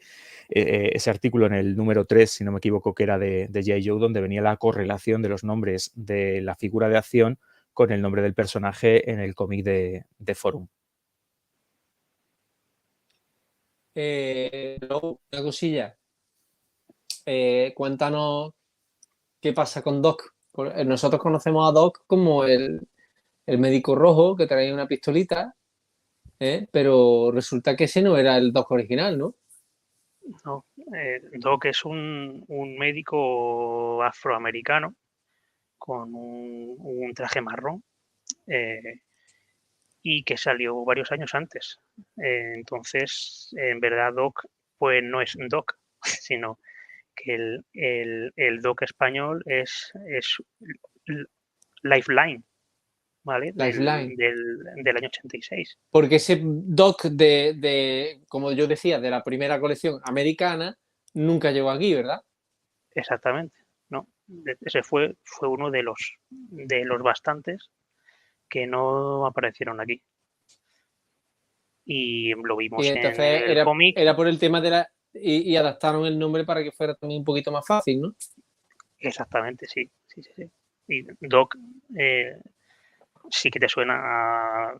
artículo en el número 3, si no me equivoco, que era de G.I. Joe, donde venía la correlación de los nombres de la figura de acción con el nombre del personaje en el cómic de Forum. Luego, una cosilla. Cuéntanos qué pasa con Doc. Nosotros conocemos a Doc como el médico rojo que traía una pistolita, pero resulta que ese no era el Doc original, ¿no? No, Doc es un médico afroamericano con un traje marrón y que salió varios años antes. Entonces, en verdad, Doc pues no es Doc, sino que el Doc español es Lifeline, ¿vale? Lifeline. Del año 86. Porque ese Doc como yo decía, de la primera colección americana, nunca llegó aquí, ¿verdad? Exactamente, ¿no? Ese fue uno de los bastantes que no aparecieron aquí. Y lo vimos Y en entonces el cómic. era por el tema de la... Y adaptaron el nombre para que fuera también un poquito más fácil, ¿no? Exactamente, sí. Y Doc sí que te suena a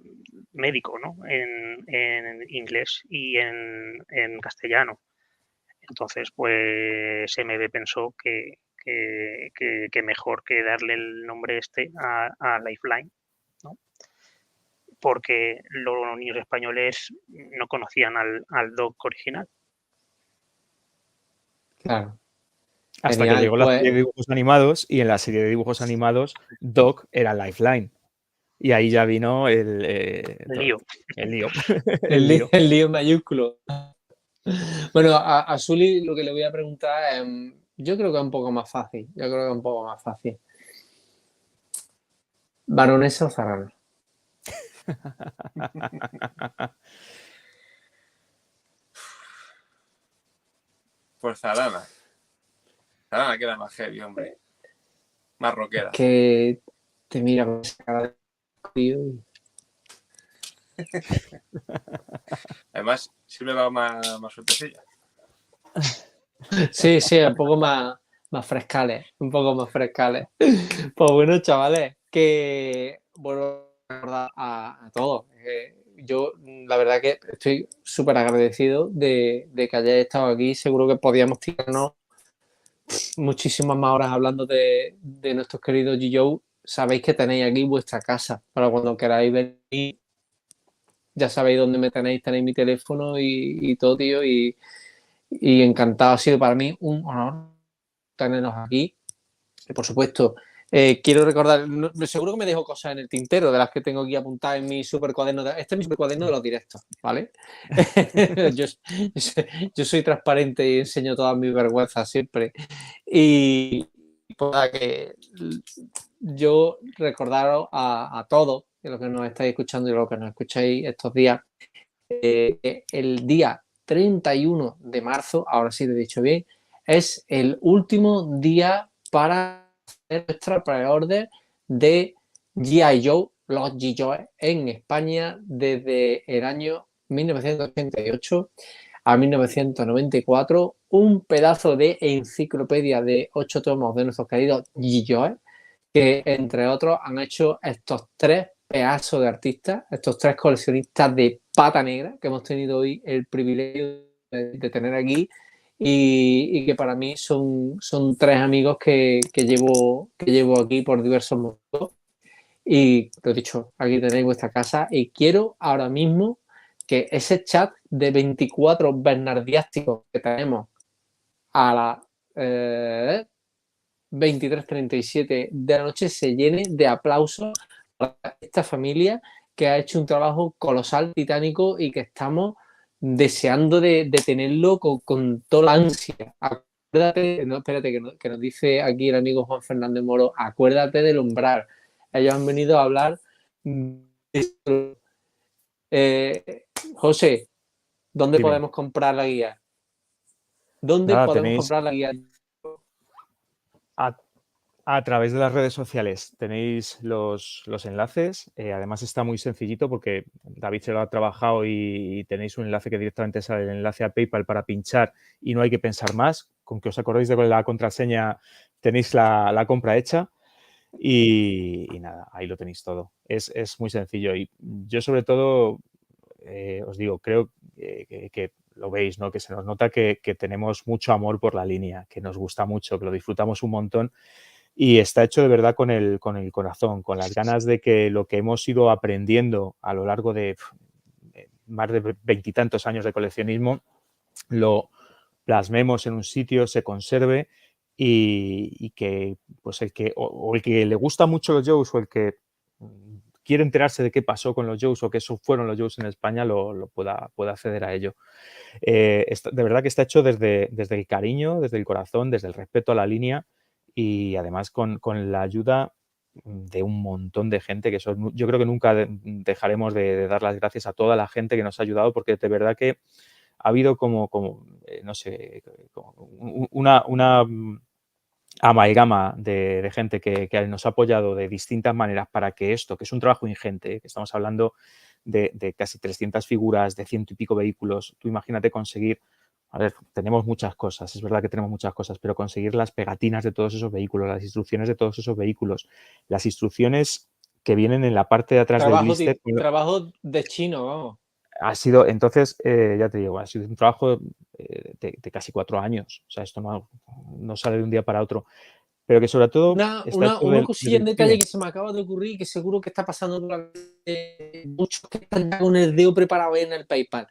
médico, ¿no? En inglés y en castellano. Entonces, pues MB pensó que mejor que darle el nombre a Lifeline, ¿no? Porque los niños españoles no conocían al Doc original. Claro. Hasta que llegó la serie de dibujos animados, y en la serie de dibujos animados Doc era Lifeline. Y ahí ya vino lío. El lío. El lío mayúsculo. Bueno, a Sully lo que le voy a preguntar es, yo creo que es un poco más fácil. ¿Baronesa o Zarana? Pues Zarana. Zarana queda más heavy, hombre. Más rockera. Que te mira con esa cara de tío. Además, siempre va más suertecilla. Sí, un poco más frescales, un poco más frescales. Pues bueno, chavales, que vuelvo a recordar a todos. Yo, la verdad que estoy súper agradecido de que hayáis estado aquí. Seguro que podíamos tirarnos muchísimas más horas hablando de nuestros queridos G-Joe. Sabéis que tenéis aquí vuestra casa para cuando queráis venir. Ya sabéis dónde me tenéis mi teléfono y todo, tío. Y encantado, ha sido para mí un honor tenernos aquí. Y por supuesto, quiero recordar, seguro que me dejo cosas en el tintero de las que tengo aquí apuntadas en mi super cuaderno. Este es mi super cuaderno de los directos, ¿vale? yo soy transparente y enseño todas mis vergüenzas siempre. Y para que yo recordaros a todos, de los que nos estáis escuchando y los que nos escucháis estos días, el día 31 de marzo, ahora sí lo he dicho bien, es el último día para hacer nuestra pre-order de G.I. Joe, los G.I. en España desde el año 1988 a 1994, un pedazo de enciclopedia de 8 tomos de nuestros queridos G.I. que entre otros han hecho estos 3 pedazos de artistas, estos 3 coleccionistas de pata negra que hemos tenido hoy el privilegio de tener aquí y que para mí son 3 amigos que llevo aquí por diversos motivos. Y lo he dicho, aquí tenéis vuestra casa y quiero ahora mismo que ese chat de 24 bernardiásticos que tenemos a las 23:37 de la noche se llene de aplausos para esta familia que ha hecho un trabajo colosal, titánico y que estamos deseando de tenerlo con toda la ansia. Acuérdate, no, espérate, que nos dice aquí el amigo Juan Fernández Moro, acuérdate del umbral. Ellos han venido a hablar de esto. José, ¿dónde Dime. podemos comprar la guía? ¿Dónde Nada, podemos tenéis comprar la guía? a través de las redes sociales tenéis los enlaces. Además está muy sencillito porque David se lo ha trabajado y tenéis un enlace que directamente sale el enlace a PayPal para pinchar y no hay que pensar más. Con que os acordéis de la contraseña tenéis la compra hecha y nada, ahí lo tenéis todo. Es muy sencillo y yo sobre todo os digo, creo que lo veis, ¿no? Que se nos nota que tenemos mucho amor por la línea, que nos gusta mucho, que lo disfrutamos un montón y está hecho de verdad con el corazón, con las ganas de que lo que hemos ido aprendiendo a lo largo de más de 20 y tantos años de coleccionismo lo plasmemos en un sitio, se conserve y que pues el que o el que le gusta mucho los Joes o el que quiere enterarse de qué pasó con los Joes o que eso fueron los Joes en España lo pueda acceder a ello. De verdad que está hecho desde el cariño, desde el corazón, desde el respeto a la línea y además con la ayuda de un montón de gente que yo creo que nunca dejaremos de dar las gracias a toda la gente que nos ha ayudado porque de verdad que ha habido como no sé, como una amalgama de gente que nos ha apoyado de distintas maneras para que esto, que es un trabajo ingente, que estamos hablando de casi 300 figuras, de 100 y pico vehículos, tú imagínate conseguir, a ver, tenemos muchas cosas, es verdad que tenemos muchas cosas, pero conseguir las pegatinas de todos esos vehículos, las instrucciones de todos esos vehículos, las instrucciones que vienen en la parte de atrás del blister. Trabajo de chino, vamos. Ha sido, entonces, ya te digo, ha sido un trabajo de casi 4 años. O sea, esto no sale de un día para otro. Pero que sobre todo... Una cosilla en detalle que se me acaba de ocurrir y que seguro que está pasando durante muchos que están ya con el dedo preparado en el PayPal.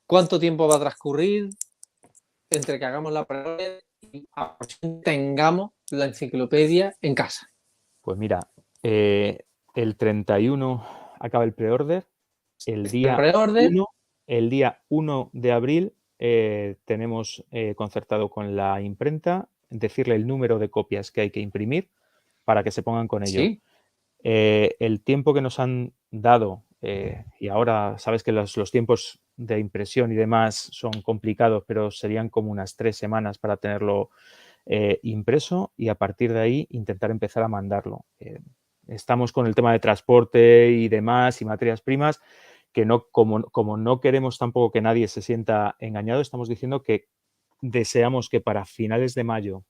¿Cuánto tiempo va a transcurrir entre que hagamos la prueba y tengamos la enciclopedia en casa? Pues mira, el 31 acaba el pre-order. El día Pre-order. 1 de abril tenemos concertado con la imprenta decirle el número de copias que hay que imprimir para que se pongan con ello. Sí. El tiempo que nos han dado, y ahora sabes que los tiempos de impresión y demás son complicados, pero serían como unas 3 semanas para tenerlo impreso y a partir de ahí intentar empezar a mandarlo. Estamos con el tema de transporte y demás y materias primas, que no, como no queremos tampoco que nadie se sienta engañado, estamos diciendo que deseamos que para finales de mayo,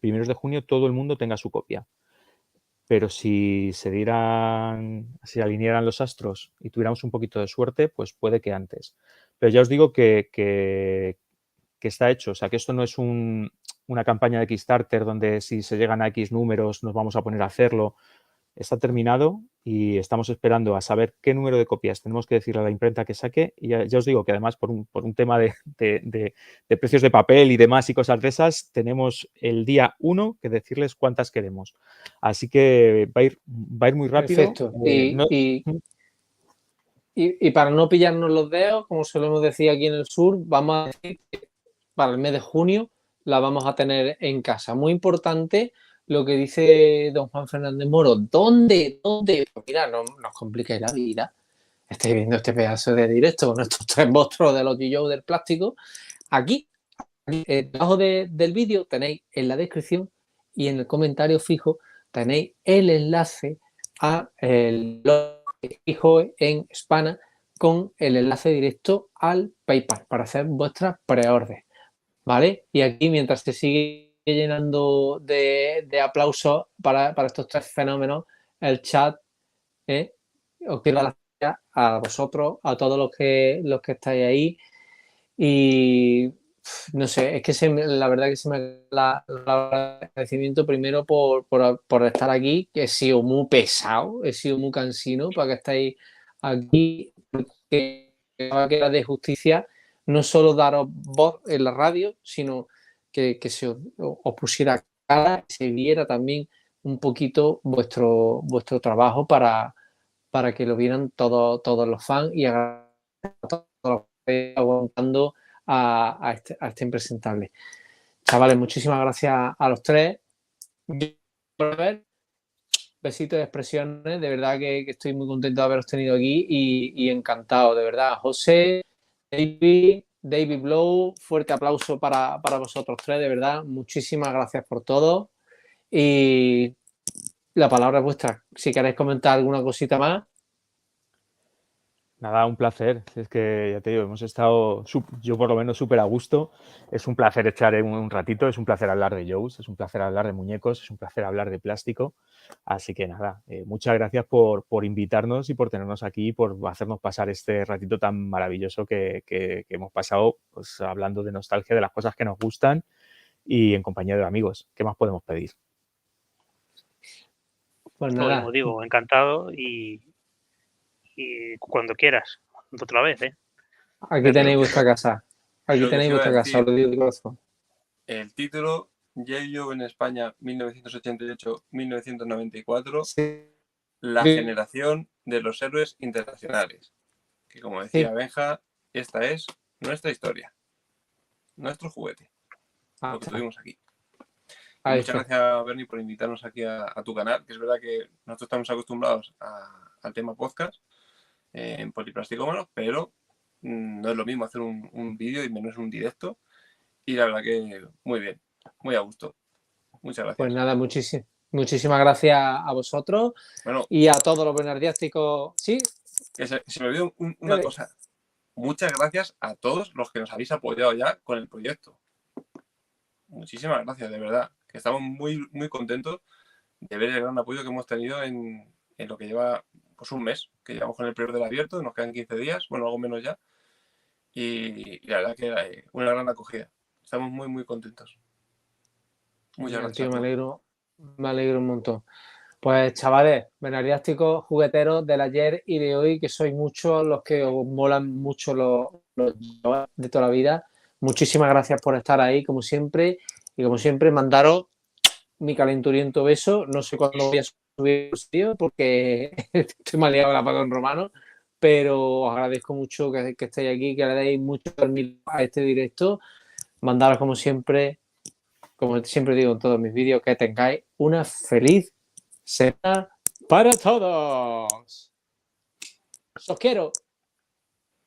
primeros de junio, todo el mundo tenga su copia. Pero si se alinearan los astros y tuviéramos un poquito de suerte, pues puede que antes. Pero ya os digo que está hecho. O sea, que esto no es una campaña de Kickstarter donde si se llegan a X números nos vamos a poner a hacerlo. Está terminado y estamos esperando a saber qué número de copias tenemos que decirle a la imprenta que saque. Y ya os digo que además por un tema de precios de papel y demás y cosas de esas, tenemos el día 1 que decirles cuántas queremos. Así que va a ir muy rápido. Perfecto. Y para no pillarnos los dedos, como solemos decir aquí en el sur, vamos a decir que para el mes de junio la vamos a tener en casa. Muy importante lo que dice don Juan Fernández Moro. ¿Dónde? Pues mira, no nos compliquéis la vida. Estáis viendo este pedazo de directo con estos 3 monstruos de los G.I. del plástico. Aquí, debajo del vídeo, tenéis en la descripción y en el comentario fijo tenéis el enlace a el blog fijo en Spana con el enlace directo al PayPal para hacer vuestras preórdenes, ¿vale? Y aquí, mientras se sigue llenando de aplausos para estos 3 fenómenos, el chat, os quiero dar las gracias a vosotros, a todos los que estáis ahí. Y no sé, es que la verdad que se me da el agradecimiento primero por estar aquí, que he sido muy pesado, he sido muy cansino para que estéis aquí, porque era de justicia no solo daros voz en la radio, sino que se os pusiera cara, se viera también un poquito vuestro trabajo para que lo vieran todos los fans y a todos los que aguantando a este impresentable. Chavales, muchísimas gracias a los 3 por ver. Besitos de expresiones, de verdad que estoy muy contento de haberos tenido aquí y encantado, de verdad. José, David Blow, fuerte aplauso para vosotros 3, de verdad. Muchísimas gracias por todo y la palabra es vuestra. Si queréis comentar alguna cosita más. Nada, un placer. Es que ya te digo, hemos estado, yo por lo menos, súper a gusto. Es un placer echar un ratito, es un placer hablar de Joes, es un placer hablar de muñecos, es un placer hablar de plástico. Así que nada, muchas gracias por invitarnos y por tenernos aquí, por hacernos pasar este ratito tan maravilloso que hemos pasado, pues hablando de nostalgia, de las cosas que nos gustan y en compañía de amigos. ¿Qué más podemos pedir? Pues nada. Como digo, encantado y cuando quieras, otra vez, ¿eh? Aquí tenéis vuestra casa. Aquí tenéis vuestra casa, os lo digo de corazón. El título, G.I. Joe en España, 1988-1994, sí. La generación de los héroes internacionales. Que como decía Benja, esta es nuestra historia, nuestro juguete, lo que tuvimos aquí. Muchas gracias, Bernie, por invitarnos aquí a tu canal, que es verdad que nosotros estamos acostumbrados al tema podcast en Poliplasticómanos, pero no es lo mismo hacer un vídeo y menos un directo. Y la verdad que muy bien, muy a gusto. Muchas gracias. Pues nada, muchísimas gracias a vosotros y a todos los bernardiásticos. Sí. Que se me olvidó una cosa. Muchas gracias a todos los que nos habéis apoyado ya con el proyecto. Muchísimas gracias, de verdad. Que estamos muy, muy contentos de ver el gran apoyo que hemos tenido en lo que lleva pues un mes, que llevamos con el pre-order abierto, nos quedan 15 días, bueno, algo menos ya. Y la verdad que una gran acogida. Estamos muy, muy contentos. Muchas gracias. Tío, me alegro un montón. Pues chavales, bernardiásticos, jugueteros del ayer y de hoy, que sois muchos los que os molan mucho los de toda la vida. Muchísimas gracias por estar ahí, como siempre. Y como siempre, mandaros mi calenturiento beso. No sé cuándo voy a subir el vídeo porque estoy mal liado con la Patón Romano, pero os agradezco mucho que estéis aquí, que le deis mucho permiso a este directo. Mandaros como siempre digo en todos mis vídeos, que tengáis una feliz semana para todos. ¡Os quiero!